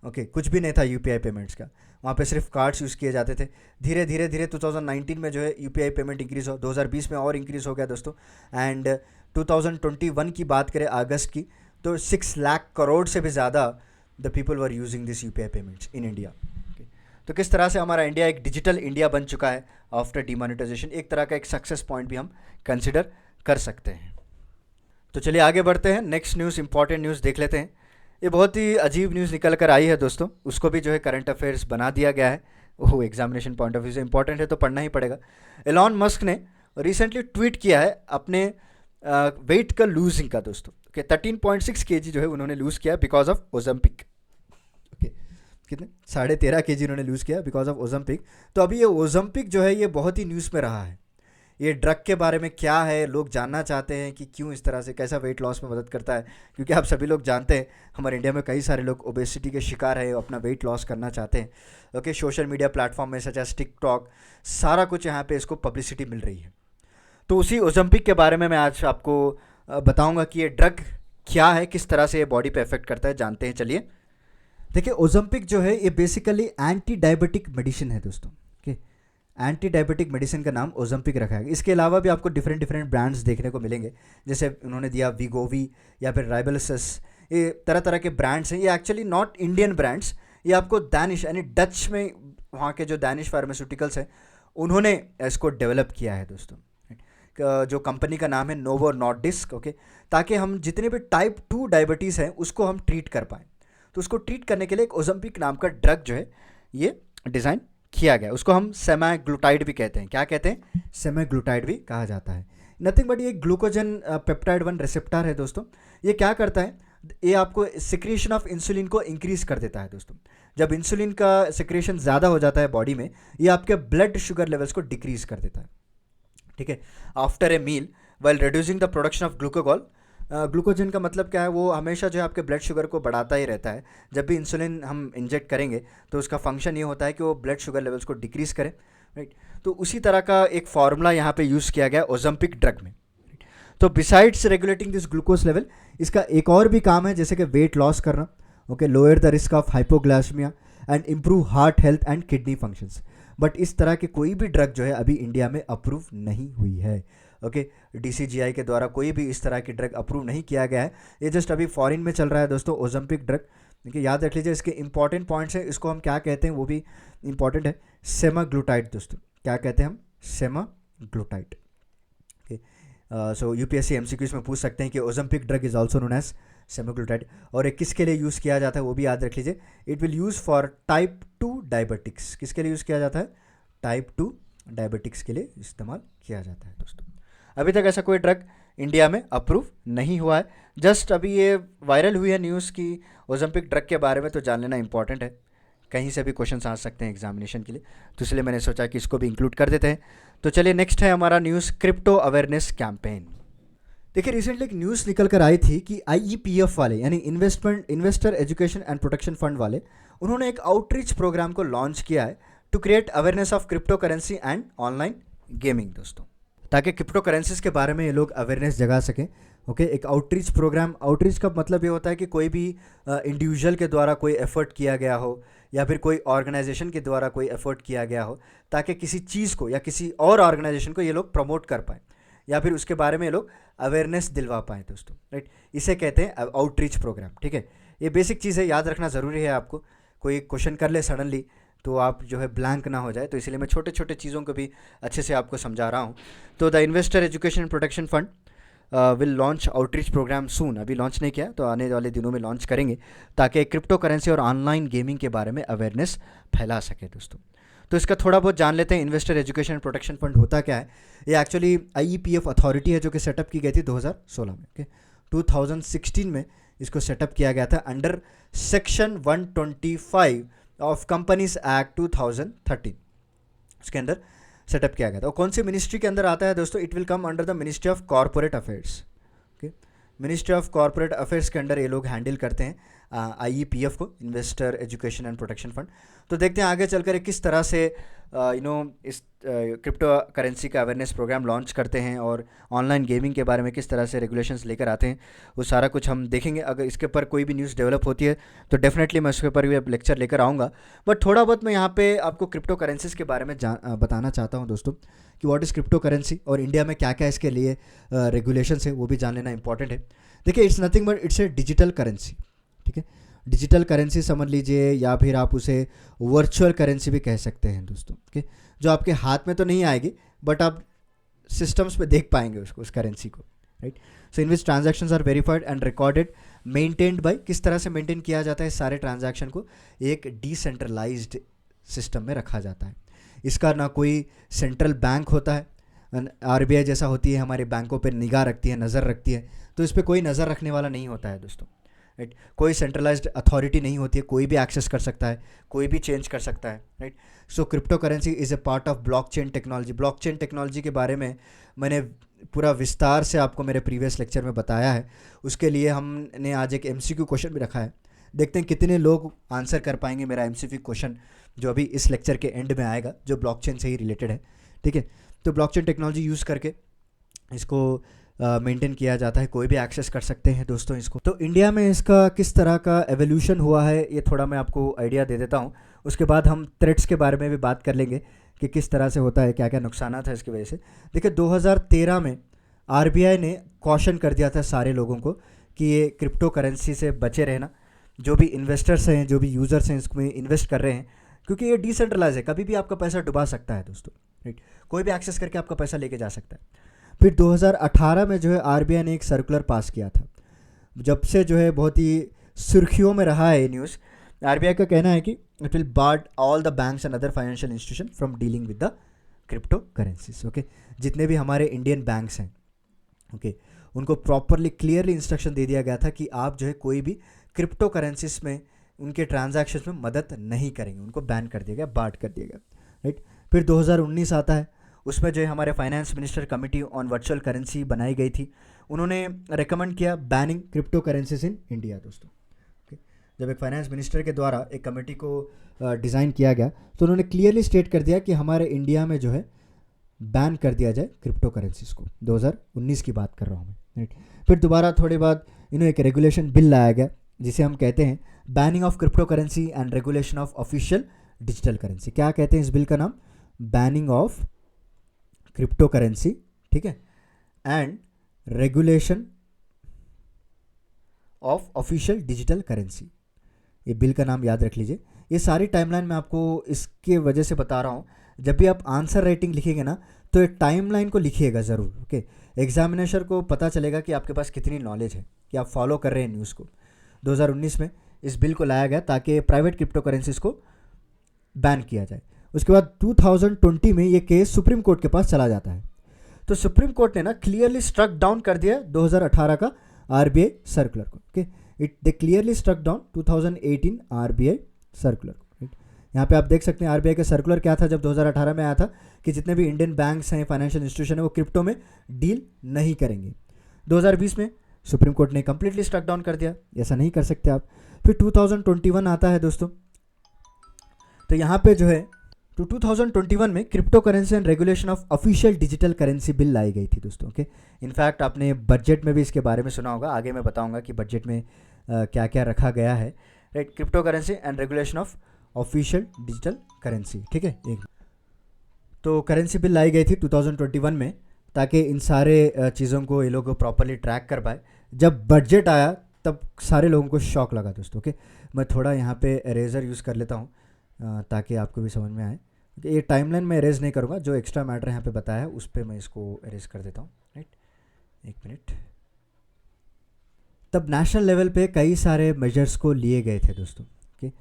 ओके, कुछ भी नहीं था यूपीआई पेमेंट्स का, वहाँ पे सिर्फ कार्ड्स यूज़ किए जाते थे। धीरे धीरे धीरे 2019 में जो है यूपीआई पेमेंट इंक्रीज़ हो, 2020 में और इंक्रीज़ हो गया दोस्तों। एंड 2021 की बात करें अगस्त की, तो 6 लाख करोड़ से भी ज़्यादा the people were using this UPI payments in India. तो किस तरह से हमारा इंडिया एक डिजिटल इंडिया बन चुका है आफ्टर डिमोनेटाइजेशन, एक तरह का एक सक्सेस पॉइंट भी हम कंसिडर कर सकते हैं। तो चलिए आगे बढ़ते हैं, नेक्स्ट न्यूज़, इंपॉर्टेंट न्यूज़ देख लेते हैं। ये बहुत ही अजीब न्यूज़ निकल कर आई है दोस्तों, उसको भी जो है करंट अफेयर्स बना दिया गया है। वो एग्जामिनेशन पॉइंट ऑफ व्यू से इंपॉर्टेंट है तो पढ़ना ही पड़ेगा। एलॉन मस्क ने रिसेंटली ट्वीट किया है अपने वेट का लूजिंग का दोस्तों, कि 13.6 kg जो है उन्होंने लूज़ किया बिकॉज ऑफ ओलंपिक, ओके। कितने 13.5 kg उन्होंने लूज़ किया बिकॉज ऑफ ओलंपिक। तो अभी ये ओलंपिक जो है ये बहुत ही न्यूज़ में रहा है। ये ड्रग के बारे में क्या है, लोग जानना चाहते हैं कि क्यों इस तरह से, कैसा वेट लॉस में मदद करता है। क्योंकि आप सभी लोग जानते हैं हमारे इंडिया में कई सारे लोग ओबेसिटी के शिकार है, अपना वेट लॉस करना चाहते हैं, ओके। सोशल मीडिया प्लेटफॉर्म में सच एज टिकटॉक, सारा कुछ यहाँ पे इसको पब्लिसिटी मिल रही है। तो उसी ओलंपिक के बारे में मैं आज आपको बताऊंगा कि ये ड्रग क्या है, किस तरह से ये बॉडी पे इफेक्ट करता है, जानते हैं। चलिए देखिए, ओलंपिक जो है ये बेसिकली एंटी डायबिटिक मेडिसिन है दोस्तों, ओके। एंटी डायबिटिक मेडिसिन का नाम ओलंपिक रखा है। इसके अलावा भी आपको डिफरेंट डिफरेंट ब्रांड्स देखने को मिलेंगे, जैसे उन्होंने दिया वीगोवी या फिर राइबलसस, ये तरह तरह के ब्रांड्स हैं। ये एक्चुअली नॉट इंडियन ब्रांड्स, ये आपको दानिश यानी डच में वहाँ के जो दानिश फार्मास्यूटिकल्स हैं उन्होंने इसको डेवलप किया है दोस्तों। जो कंपनी का नाम है नोवो नॉर्डिस्क, ओके। ताकि हम जितने भी टाइप 2 डायबिटीज़ हैं उसको हम ट्रीट कर पाएँ। तो उसको ट्रीट करने के लिए एक ओलंपिक नाम का ड्रग जो है ये डिज़ाइन किया गया। उसको हम सेमाग्लूटाइड भी कहते हैं। क्या कहते हैं? सेमाग्लूटाइड भी कहा जाता है। नथिंग बट ये ग्लूकोजन पेप्टाइड 1 रिसेप्टर है दोस्तों। ये क्या करता है, ये आपको सिक्रीशन ऑफ इंसुलिन को इंक्रीज कर देता है दोस्तों। जब इंसुलिन का सिक्रेशन ज़्यादा हो जाता है बॉडी में, ये आपके ब्लड शुगर लेवल्स को डिक्रीज कर देता है, ठीक है। After a meal while reducing the production of glucagon, glucagon का मतलब क्या है, वो हमेशा जो है आपके ब्लड शुगर को बढ़ाता ही रहता है। जब भी इंसुलिन हम इंजेक्ट करेंगे तो उसका फंक्शन ये होता है कि वो ब्लड शुगर लेवल्स को डिक्रीज करे, राइट। तो उसी तरह का एक फार्मूला यहाँ पे यूज़ किया गया ओजम्पिक ड्रग में। तो besides regulating this glucose level, इसका एक और भी काम है, जैसे कि वेट लॉस करना, okay, lower the risk of hypoglycaemia and improve heart health and kidney functions. But इस तरह की कोई भी ड्रग जो है अभी इंडिया में अप्रूव नहीं हुई है, ओके। डीसीजीआई के द्वारा कोई भी इस तरह की ड्रग अप्रूव नहीं किया गया है, ये जस्ट अभी फॉरेन में चल रहा है दोस्तों, ओजम्पिक ड्रग। देखिए याद रख लीजिए, इसके इंपॉर्टेंट पॉइंट्स हैं, इसको हम क्या कहते हैं वो भी इंपॉर्टेंट है, सेमाग्लूटाइड दोस्तों। क्या कहते हैं हम? सेमाग्लूटाइड। सो यूपीएससी एमसीक्यूज में पूछ सकते हैं कि Ozempic drug is also known as semaglutide, और ये किसके लिए यूज़ किया जाता है वो भी याद रख लीजिए। It will use for type 2 diabetics. किसके लिए यूज़ किया जाता है? टाइप 2 डायबिटिक्स के लिए इस्तेमाल किया जाता है दोस्तों। अभी तक ऐसा कोई ड्रग इंडिया में अप्रूव नहीं हुआ है। जस्ट अभी ये वायरल हुई है न्यूज़ की ओजम्पिक ड्रग के बारे में, तो जान लेना इंपॉर्टेंट है, कहीं से भी क्वेश्चन आ सकते हैं एग्जामिनेशन के लिए, तो इसलिए मैंने सोचा कि इसको भी इंक्लूड कर देते हैं। तो चलिए नेक्स्ट है हमारा न्यूज़, क्रिप्टो अवेयरनेस कैंपेन। देखिए रिसेंटली एक न्यूज़ निकल कर आई थी कि आईईपीएफ वाले, यानी investor education and protection fund वाले, उन्होंने एक आउटरीच प्रोग्राम को लॉन्च किया है to create awareness of crypto currency and online gaming दोस्तों, ताकि क्रिप्टो करेंसीज के बारे में ये लोग अवेयरनेस जगा सकें, ओके। एक आउटरीच प्रोग्राम, आउटरीच का मतलब ये होता है कि कोई भी इंडिविजुअल के द्वारा कोई एफर्ट किया गया हो या फिर कोई ऑर्गेनाइजेशन के द्वारा कोई एफर्ट किया गया हो, ताकि किसी चीज़ को या किसी और ऑर्गेनाइजेशन को ये लोग प्रमोट कर पाएँ या फिर उसके बारे में ये लोग अवेयरनेस दिलवा पाएँ दोस्तों, राइट। इसे कहते हैं आउटरीच प्रोग्राम, ठीक है। ये बेसिक चीज़ है, याद रखना ज़रूरी है आपको। कोई क्वेश्चन कर ले सडनली तो आप जो है ब्लैंक ना हो जाए, तो इसलिए मैं छोटे छोटे चीज़ों को भी अच्छे से आपको समझा रहा हूँ। तो the investor education protection fund will launch outreach program soon, अभी लॉन्च नहीं किया, तो आने वाले दिनों में लॉन्च करेंगे, ताकि क्रिप्टो करेंसी और ऑनलाइन गेमिंग के बारे में अवेयरनेस फैला सके दोस्तों। तो इसका थोड़ा बहुत जान लेते हैं, इन्वेस्टर एजुकेशन प्रोटेक्शन फंड होता क्या है। ये एक्चुअली आईईपीएफ अथॉरिटी है जो कि सेटअप की गई थी 2016 में, ओके। 2016 में इसको सेटअप किया गया था under section 125 of companies act 2013, उसके अंदर सेटअप किया गया था। और कौन सी मिनिस्ट्री के अंदर आता है दोस्तों? It will come under the ministry of corporate affairs, okay. Ministry of corporate affairs के अंडर ये लोग हैंडल करते हैं आईईपीएफ को, investor education and protection fund. तो देखते हैं आगे चलकर किस तरह से इस क्रिप्टो करेंसी का अवेयरनेस प्रोग्राम लॉन्च करते हैं और ऑनलाइन गेमिंग के बारे में किस तरह से रेगुलेशंस लेकर आते हैं, वो सारा कुछ हम देखेंगे। अगर इसके ऊपर कोई भी न्यूज़ डेवलप होती है तो डेफिनेटली मैं उसके ऊपर भी अब लेक्चर लेकर आऊँगा। बट थोड़ा बहुत मैं यहाँ पे आपको क्रिप्टो करेंसीज के बारे में बताना चाहता हूँ दोस्तों, कि व्हाट इज़ क्रिप्टो करेंसी और इंडिया में क्या क्या इसके लिए रेगुलेशंस है, वो भी जान लेना इंपॉर्टेंट है। देखिए it's nothing but it's A digital currency, ठीक है। डिजिटल करेंसी समझ लीजिए, या फिर आप उसे वर्चुअल करेंसी भी कह सकते हैं दोस्तों, ओके। जो आपके हाथ में तो नहीं आएगी, बट आप सिस्टम्स पे देख पाएंगे उसको, उस करेंसी को, right. So in which transactions are verified and recorded, maintained by, किस तरह से मेंटेन किया जाता है सारे ट्रांजैक्शन को? एक डिसेंट्रलाइज्ड सिस्टम में रखा जाता है। इसका ना कोई सेंट्रल बैंक होता है, आरबीआई जैसा होती है, हमारे बैंकों पर निगाह रखती है, नज़र रखती है, तो इस पर कोई नज़र रखने वाला नहीं होता है दोस्तों, राइट। कोई सेंट्रलाइज्ड अथॉरिटी नहीं होती है, कोई भी एक्सेस कर सकता है, कोई भी चेंज कर सकता है, right. So crypto currency is a part of blockchain technology. Blockchain technology के बारे में मैंने पूरा विस्तार से आपको मेरे प्रीवियस लेक्चर में बताया है। उसके लिए हमने आज एक एमसीक्यू क्वेश्चन भी रखा है, देखते हैं कितने लोग आंसर कर पाएंगे मेरा एमसीक्यू क्वेश्चन, जो अभी इस लेक्चर के एंड में आएगा, जो ब्लॉकचेन से ही रिलेटेड है, ठीक है। तो ब्लॉकचेन टेक्नोलॉजी यूज़ करके इसको मेंटेन किया जाता है, कोई भी एक्सेस कर सकते हैं दोस्तों इसको। तो इंडिया में इसका किस तरह का एवोल्यूशन हुआ है, ये थोड़ा मैं आपको आइडिया दे देता हूँ। उसके बाद हम थ्रेट्स के बारे में भी बात कर लेंगे कि किस तरह से होता है, क्या क्या नुकसान है इसकी वजह से। देखिए 2013 में आरबीआई ने कॉशन कर दिया था सारे लोगों को कि ये क्रिप्टो करेंसी से बचे रहना, जो भी इन्वेस्टर्स हैं, जो भी यूज़र्स हैं इसमें इन्वेस्ट कर रहे हैं, क्योंकि ये डिसेंट्रलाइज है, कभी भी आपका पैसा डुबा सकता है दोस्तों, राइट। कोई भी एक्सेस करके आपका पैसा लेके जा सकता है। फिर 2018 में जो है आरबीआई ने एक सर्कुलर पास किया था, जब से जो है बहुत ही सुर्खियों में रहा है ये न्यूज़। आरबीआई का कहना है कि it will barred all the banks and other financial institution from dealing with the crypto currencies, okay. जितने भी हमारे इंडियन बैंक्स हैं, ओके, उनको प्रॉपरली क्लियरली इंस्ट्रक्शन दे दिया गया था कि आप जो है कोई भी क्रिप्टो करेंसीज में उनके ट्रांजैक्शंस में मदद नहीं करेंगे, उनको बैन कर दिया गया, बाट कर दिया गया, राइट। फिर 2019 आता है, उसमें जो है हमारे finance minister committee on virtual currency बनाई गई थी। उन्होंने रिकमेंड किया banning crypto currencies in India दोस्तों। जब एक फाइनेंस मिनिस्टर के द्वारा एक कमेटी को डिज़ाइन किया गया तो उन्होंने क्लियरली स्टेट कर दिया कि हमारे इंडिया में जो है बैन कर दिया जाए क्रिप्टो करेंसीज को। 2019 की बात कर रहा हूँ मैं, राइट। फिर दोबारा थोड़े बाद एक रेगुलेशन बिल लाया गया जिसे हम कहते हैं banning of crypto currency and regulation of official digital currency. क्या कहते हैं इस बिल का नाम? बैनिंग ऑफ क्रिप्टो करेंसी, ठीक है, and regulation of official digital currency. ये बिल का नाम याद रख लीजिए। ये सारी टाइमलाइन मैं आपको इसके वजह से बता रहा हूँ, जब भी आप आंसर राइटिंग लिखेंगे ना तो एक टाइमलाइन को लिखिएगा ज़रूर, ओके। एग्जामिनेशन को पता चलेगा कि आपके पास कितनी नॉलेज है, कि आप फॉलो कर रहे हैं न्यूज़ को। 2019 में इस बिल को लाया गया ताकि प्राइवेट क्रिप्टो करेंसीज को बैन किया जाए। उसके बाद 2020 में ये केस सुप्रीम कोर्ट के पास चला जाता है। तो सुप्रीम कोर्ट ने ना क्लियरली स्ट्रक डाउन कर दिया 2018 का आरबीआई सर्कुलर को, okay. They clearly struck down 2018 RBI circular को, राइट। यहाँ पे आप देख सकते हैं आरबीआई का सर्कुलर क्या था जब 2018 में आया था कि जितने भी इंडियन बैंक्स हैं, फाइनेंशियल इंस्टीट्यूशन है, वो क्रिप्टो में डील नहीं करेंगे। 2020 में सुप्रीम कोर्ट ने कंप्लीटली स्ट्रक डाउन कर दिया, ऐसा नहीं कर सकते आप। फिर 2021 आता है दोस्तों, तो यहाँ पे जो है तो 2021 में crypto currency and regulation of official digital currency bill लाई गई थी दोस्तों, ओके। इनफैक्ट आपने बजट में भी इसके बारे में सुना होगा, आगे मैं बताऊंगा कि बजट में क्या क्या रखा गया है, right. Crypto currency and regulation of official digital currency, ठीक है। एक तो करेंसी बिल लाई गई थी 2021 में ताकि इन सारे चीज़ों को ये लोग प्रॉपरली ट्रैक कर पाए। जब बजट आया तब सारे लोगों को शॉक लगा दोस्तों, ओके। मैं थोड़ा यहाँ पे इरेजर यूज़ कर लेता हूँ ताकि आपको भी समझ में आए। ये टाइमलाइन में इरेज नहीं करूँगा, जो एक्स्ट्रा मैटर यहाँ पे बताया है उस पर मैं इसको इरेज कर देता हूँ, राइट। एक मिनट। तब नेशनल लेवल पे कई सारे मेजर्स को लिए गए थे दोस्तों, ओके।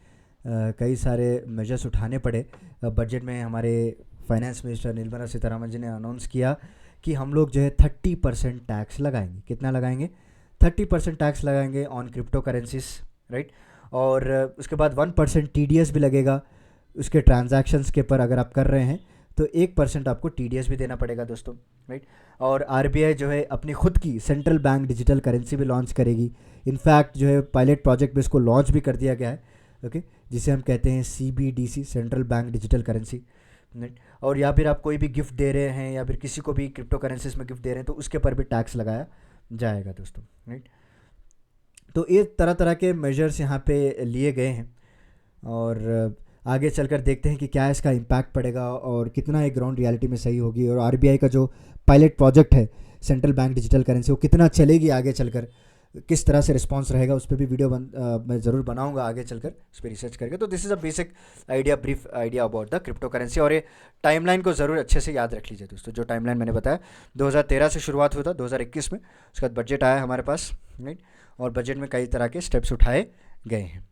कई सारे मेजर्स उठाने पड़े। बजट में हमारे फाइनेंस मिनिस्टर निर्मला सीतारमण जी ने अनाउंस किया कि हम लोग जो है 30% टैक्स लगाएंगे। कितना लगाएंगे? 30% टैक्स लगाएंगे ऑन क्रिप्टो करेंसीज, राइट। और उसके बाद 1% TDS भी लगेगा उसके ट्रांजैक्शंस के पर। अगर आप कर रहे हैं तो 1% आपको TDS भी देना पड़ेगा दोस्तों, राइट। और आरबीआई जो है अपनी खुद की सेंट्रल बैंक डिजिटल करेंसी भी लॉन्च करेगी। इनफैक्ट जो है पायलट प्रोजेक्ट में इसको लॉन्च भी कर दिया गया है, ओके, जिसे हम कहते हैं CBDC, central bank digital currency, right. और या फिर आप कोई भी गिफ्ट दे रहे हैं या फिर किसी को भी क्रिप्टो करेंसीज में गिफ्ट दे रहे हैं तो उसके पर भी टैक्स लगाया जाएगा दोस्तों, राइट। तो ये तरह तरह के मेजर्स यहाँ पे लिए गए हैं और आगे चलकर देखते हैं कि क्या इसका इम्पैक्ट पड़ेगा और कितना एक ग्राउंड रियलिटी में सही होगी। और आरबीआई का जो पायलट प्रोजेक्ट है सेंट्रल बैंक डिजिटल करेंसी, वो कितना चलेगी आगे चलकर, किस तरह से रिस्पांस रहेगा, उस पर भी वीडियो मैं ज़रूर बनाऊंगा आगे चलकर उस पर रिसर्च करके। तो this is a basic idea, brief idea about the crypto currency. और ये टाइमलाइन को ज़रूर अच्छे से याद रख लीजिए दोस्तों। जो टाइमलाइन मैंने बताया 2013 से शुरुआत हुआ था 2021 में, उसके बाद बजट आया हमारे पास, राइट। और बजट में कई तरह के स्टेप्स उठाए गए हैं।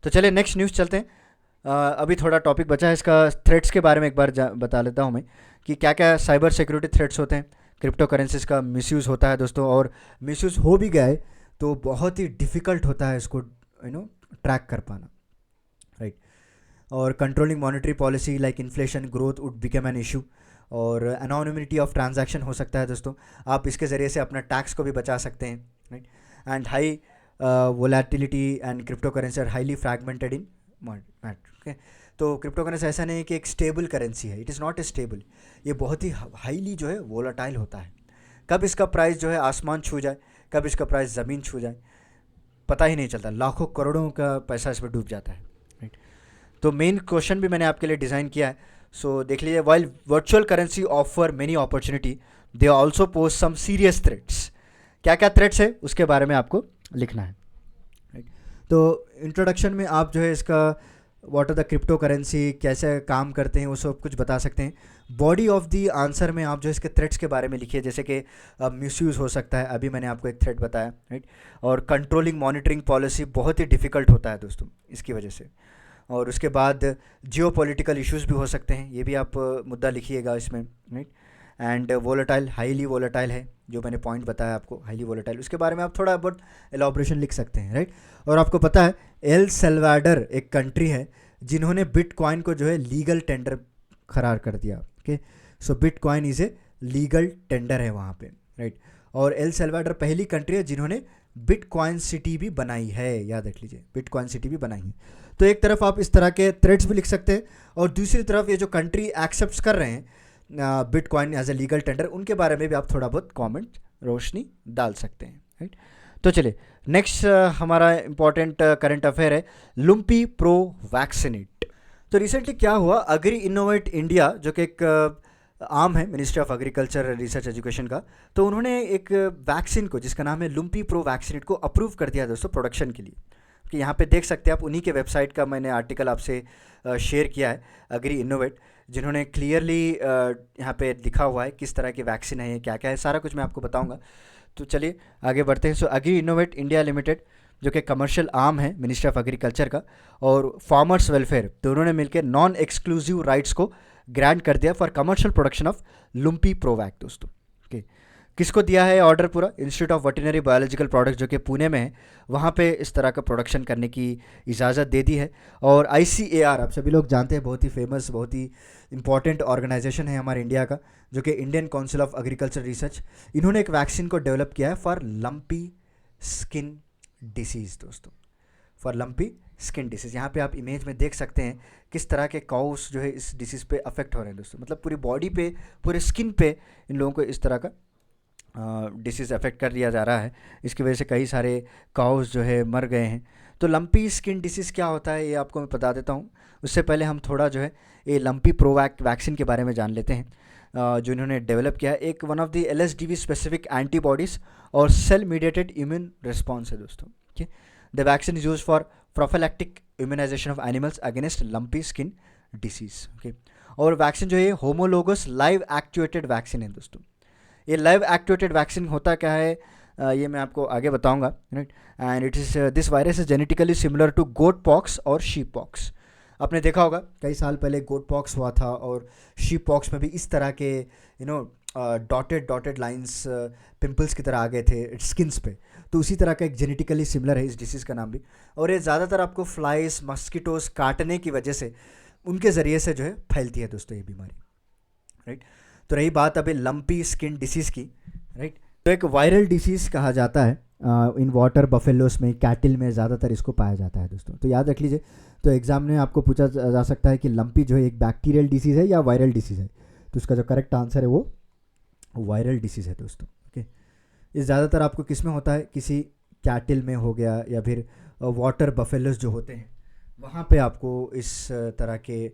तो चलिए नेक्स्ट न्यूज़ चलते हैं। अभी थोड़ा टॉपिक बचा है इसका, थ्रेट्स के बारे में एक बार बता लेता हूँ मैं कि क्या क्या साइबर सिक्योरिटी थ्रेट्स होते हैं। क्रिप्टो करेंसीज का मिसयूज़ होता है दोस्तों, और मिसयूज़ हो भी गया है तो बहुत ही डिफ़िकल्ट होता है इसको ट्रैक कर पाना, राइट। और controlling monetary policy like inflation growth would become an issue. और एनोनिमिटी ऑफ ट्रांजैक्शन हो सकता है दोस्तों, आप इसके ज़रिए से अपना टैक्स को भी बचा सकते हैं, right. And high volatility and crypto currency are highly fragmented in matter, okay. तो क्रिप्टो करेंसी ऐसा नहीं है कि एक स्टेबल करेंसी है, it is not a stable. ये बहुत ही हाईली जो है वोलाटाइल होता है। कब इसका प्राइस जो है आसमान छू जाए, कब इसका प्राइस ज़मीन छू जाए, पता ही नहीं चलता। लाखों करोड़ों का पैसा इसमें डूब जाता है, राइट। तो मेन क्वेश्चन भी मैंने आपके लिए डिज़ाइन किया है, सो देख लीजिए। While virtual currency offer many opportunity, they also pose some serious threats. क्या क्या थ्रेट्स है उसके बारे में आपको लिखना है, राइट। तो इंट्रोडक्शन में आप जो है इसका what are the crypto currency, कैसे काम करते हैं, वो सब कुछ बता सकते हैं। बॉडी ऑफ द आंसर में आप जो इसके थ्रेट्स के बारे में लिखिए, जैसे कि मिसयूज़ हो सकता है, अभी मैंने आपको एक थ्रेट बताया, राइट। और कंट्रोलिंग मॉनिटरिंग पॉलिसी बहुत ही डिफ़िकल्ट होता है दोस्तों इसकी वजह से। और उसके बाद जियो पॉलिटिकल इशूज़ भी हो सकते हैं, ये भी आप मुद्दा लिखिएगा इसमें, right. And volatile, highly volatile है, जो मैंने पॉइंट बताया आपको, हाईली वोलेटाइल, उसके बारे में आप थोड़ा बहुत एलॉब्रेशन लिख सकते हैं, राइट। और आपको पता है एल सल्वाडोर एक कंट्री है जिन्होंने बिटकॉइन को जो है लीगल टेंडर करार कर दिया, okay. So bitcoin is a legal tender है वहाँ पे, राइट। और एल सल्वाडोर पहली कंट्री है जिन्होंने बिटकॉइन सिटी भी बनाई है, याद रख लीजिए, बिटकॉइन सिटी भी बनाई है। तो एक तरफ आप इस तरह के थ्रेड्स भी लिख सकते हैं, और दूसरी तरफ ये जो कंट्री एक्सेप्ट कर रहे हैं bitcoin as a legal tender, उनके बारे में भी आप थोड़ा बहुत कमेंट रोशनी डाल सकते हैं, राइट। तो चलिए नेक्स्ट हमारा इंपॉर्टेंट करंट अफेयर है लुम्पी प्रो वैक्सीनेट। तो रिसेंटली क्या हुआ, अग्री इनोवेट इंडिया जो कि एक आर्म है ministry of agriculture research education का, तो उन्होंने एक वैक्सीन को जिसका नाम है लुम्पी प्रो वैक्सीनेट को अप्रूव कर दिया दोस्तों प्रोडक्शन के लिए। कि यहाँ पे देख सकते हैं आप, उन्हीं के वेबसाइट का मैंने आर्टिकल आपसे शेयर किया है, अग्री इनोवेट, जिन्होंने क्लियरली यहाँ पे लिखा हुआ है किस तरह की वैक्सीन है, ये क्या क्या है, सारा कुछ मैं आपको बताऊँगा। तो चलिए आगे बढ़ते हैं। सो अग्री इनोवेट इंडिया लिमिटेड जो कि कमर्शियल आर्म है मिनिस्ट्री ऑफ एग्रीकल्चर का, और फार्मर्स वेलफेयर दोनों ने मिलकर नॉन एक्सक्लूसिव राइट्स को ग्रांट कर दिया for commercial production of लुम्पी provoke दोस्तों, ओके। किसको दिया है ऑर्डर? पूरा institute of veterinary biological products जो कि पुणे में है, वहाँ पे इस तरह का प्रोडक्शन करने की इजाज़त दे दी है। और ICAR आप सभी लोग जानते हैं, बहुत ही फेमस, बहुत ही इंपॉर्टेंट ऑर्गेनाइजेशन है हमारे इंडिया का, जो कि Indian council of agriculture research, इन्होंने एक वैक्सीन को डेवलप किया है फॉर लम्पी स्किन डिसीज़ दोस्तों, फॉर लम्पी स्किन डिसीज़। यहाँ पे आप इमेज में देख सकते हैं किस तरह के काउस जो है इस डिसीज़ पे अफेक्ट हो रहे हैं दोस्तों, मतलब पूरी बॉडी पे, पूरे स्किन पे इन लोगों को इस तरह का डिसीज़ अफेक्ट कर दिया जा रहा है। इसकी वजह से कई सारे काउस जो है मर गए हैं। तो लंपी स्किन डिसीज़ क्या होता है ये आपको मैं बता देता हूँ। उससे पहले हम थोड़ा जो है ये लंपी प्रोवैक वैक्सीन के बारे में जान लेते हैं, जो इन्होंने डेवलप किया है। एक one of the LSDV specific antibodies और सेल मीडिएटेड इम्यून रिस्पॉन्स है दोस्तों, okay. The vaccine is use for prophylactic immunisation of animals against lumpy skin disease, okay. और वैक्सीन जो है होमोलोगस लाइव एक्टिवेटेड वैक्सीन है दोस्तों। ये लाइव एक्टिवेटेड वैक्सीन होता क्या है ये मैं आपको आगे बताऊंगा, right. And it is this virus is genetically similar to goat pox और शीप पॉक्स। आपने देखा होगा कई साल पहले गोट पॉक्स हुआ था, और शीप पॉक्स में भी इस तरह के डॉटेड लाइंस पिंपल्स की तरह आ गए थे स्किन्स पे। तो उसी तरह का एक जेनेटिकली सिमिलर है इस डिसीज़ का नाम भी। और ये ज़्यादातर आपको फ्लाइज, मस्कीटोज काटने की वजह से, उनके ज़रिए से जो है फैलती है दोस्तों ये बीमारी, राइट। तो रही बात अभी लंपी स्किन डिसीज़ की, राइट। तो एक वायरल डिसीज़ कहा जाता है, इन वाटर बफेलोस में, कैटिल में ज़्यादातर इसको पाया जाता है दोस्तों। तो याद रख लीजिए, तो एग्जाम में आपको पूछा जा सकता है कि लंपी जो है एक बैक्टीरियल डिसीज़ है या वायरल डिसीज़ है, तो उसका जो करेक्ट आंसर है वो वायरल डिसीज़ है दोस्तों, ओके। ये ज़्यादातर आपको किस में होता है, किसी कैटिल में हो गया, या फिर वाटर बफेलोस जो होते हैं वहाँ पे आपको इस तरह के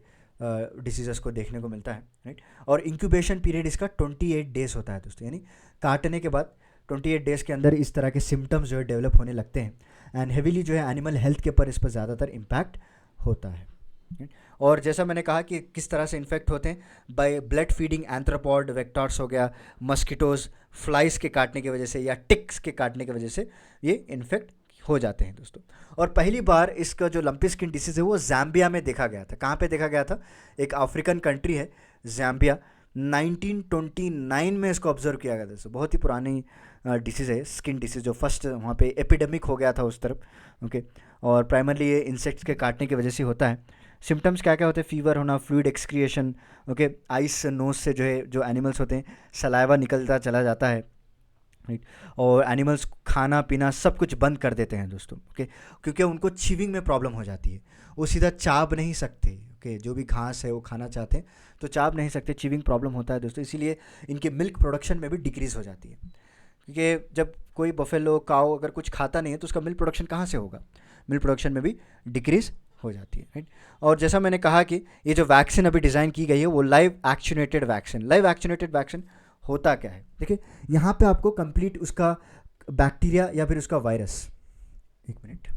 डिसीज़ को देखने को मिलता है, राइट। और इंक्यूबेशन पीरियड इसका 28 डेज़ होता है दोस्तों, यानी काटने के बाद 28 डेज़ के अंदर इस तरह के सिम्टम्स जो है डेवलप होने लगते हैं। एंड हेवीली जो है एनिमल हेल्थ के ऊपर इस पर ज़्यादातर इम्पैक्ट होता है, right? और जैसा मैंने कहा कि किस तरह से इन्फेक्ट होते हैं, बाय ब्लड फीडिंग एंथ्रोपॉड वेक्टर्स हो गया, मस्कीटोज, फ्लाइज के काटने की वजह से या टिक्स के काटने की वजह से ये इन्फेक्ट हो जाते हैं दोस्तों। और पहली बार इसका जो लंपी स्किन डिसीज़ है वो ज़ाम्बिया में देखा गया था। कहाँ पे देखा गया था? एक अफ्रीकन कंट्री है ज़ाम्बिया, 1929 में इसको ऑब्जर्व किया गया था। दोस्तों बहुत ही पुरानी डिसीज़ है स्किन डिसीज़, जो फर्स्ट वहाँ पे एपिडेमिक हो गया था उस तरफ, ओके। और प्राइमरली ये इंसेक्ट्स के काटने की वजह से होता है। सिम्टम्स क्या क्या होते हैं? फीवर होना, fluid excretion, okay. Eyes nose से जो है, जो एनिमल्स होते हैं, सलाइवा निकलता चला जाता है, राइट। और एनिमल्स खाना पीना सब कुछ बंद कर देते हैं दोस्तों, ओके, क्योंकि उनको चीविंग में प्रॉब्लम हो जाती है, वो सीधा चाब नहीं सकते, ओके। जो भी घास है वो खाना चाहते हैं तो चाब नहीं सकते, चीविंग प्रॉब्लम होता है दोस्तों। इसीलिए इनके मिल्क प्रोडक्शन में भी डिक्रीज़ हो जाती है, क्योंकि जब कोई बफेलो काऊ अगर कुछ खाता नहीं है तो उसका मिल्क प्रोडक्शन कहाँ से होगा? मिल्क प्रोडक्शन में भी डिक्रीज़ हो जाती है, राइट। और जैसा मैंने कहा कि ये जो वैक्सीन अभी डिज़ाइन की गई है वो लाइव एक्चुनेटेड वैक्सीन। लाइव एक्चुनेटेड वैक्सीन होता क्या है? देखिए यहाँ पे आपको कंप्लीट उसका बैक्टीरिया या फिर उसका वायरस, एक मिनट,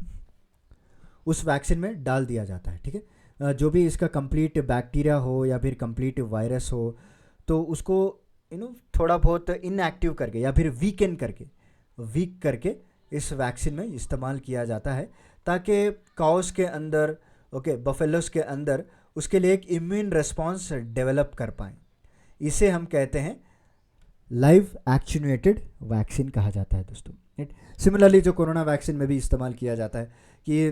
उस वैक्सीन में डाल दिया जाता है, ठीक है। जो भी इसका कंप्लीट बैक्टीरिया हो या फिर कंप्लीट वायरस हो, तो उसको थोड़ा बहुत इनएक्टिव करके या फिर वीक करके इस वैक्सीन में इस्तेमाल किया जाता है, ताकि काउस के अंदर, ओके, बफेलोस के अंदर उसके लिए एक इम्यून रिस्पॉन्स डेवलप कर पाएँ। इसे हम कहते हैं लाइव एक्चुएटेड वैक्सीन कहा जाता है दोस्तों, राइट। सिमिलरली जो कोरोना वैक्सीन में भी इस्तेमाल किया जाता है कि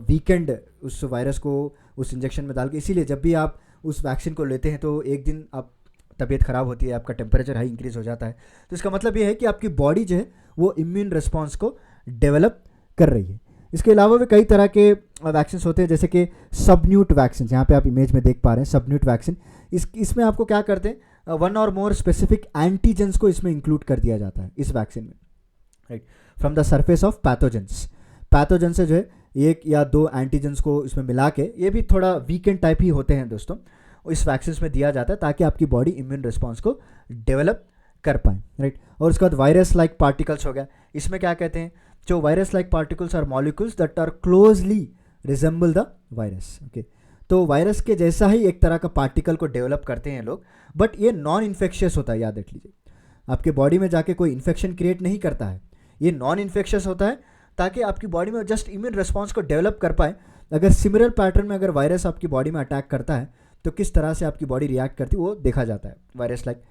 वीकेंड उस वायरस को उस इंजेक्शन में डाल के, इसीलिए जब भी आप उस वैक्सीन को लेते हैं तो एक दिन आप तबीयत ख़राब होती है, आपका टेम्परेचर हाई इंक्रीज़ हो जाता है, तो इसका मतलब ये है कि आपकी बॉडी जो है वो इम्यून रिस्पॉन्स को डेवलप कर रही है। इसके अलावा भी कई तरह के वैक्सीन होते हैं, जैसे कि सबन्यूट वैक्सीन, यहाँ पे आप इमेज में देख पा रहे हैं सबन्यूट वैक्सीन। इसमें आपको क्या करते हैं, वन और मोर स्पेसिफिक एंटीजेंस को इसमें इंक्लूड कर दिया जाता है इस वैक्सीन में, right, from the surface of pathogen से जो है एक या दो एंटीजेंस को इसमें मिला के, ये भी थोड़ा वीकेंड टाइप ही होते हैं दोस्तों, इस वैक्सीन में दिया जाता है ताकि आपकी बॉडी इम्यून रिस्पॉन्स को डेवलप कर पाए, राइट। और उसके बाद वायरस लाइक पार्टिकल्स हो गया, इसमें क्या कहते हैं, जो virus like particles or molecules that are closely resemble the virus, okay. तो वायरस के जैसा ही एक तरह का पार्टिकल को डेवलप करते हैं लोग, बट ये नॉन इन्फेक्शियस होता है, याद रख लीजिए, आपके बॉडी में जाके कोई इन्फेक्शन क्रिएट नहीं करता है, ये नॉन इन्फेक्शियस होता है ताकि आपकी बॉडी में जस्ट इम्यून रिस्पॉन्स को डेवलप कर पाए। अगर सिमिलर पैटर्न में अगर वायरस आपकी बॉडी में अटैक करता है तो किस तरह से आपकी बॉडी रिएक्ट करती है वो देखा जाता है वायरस लाइक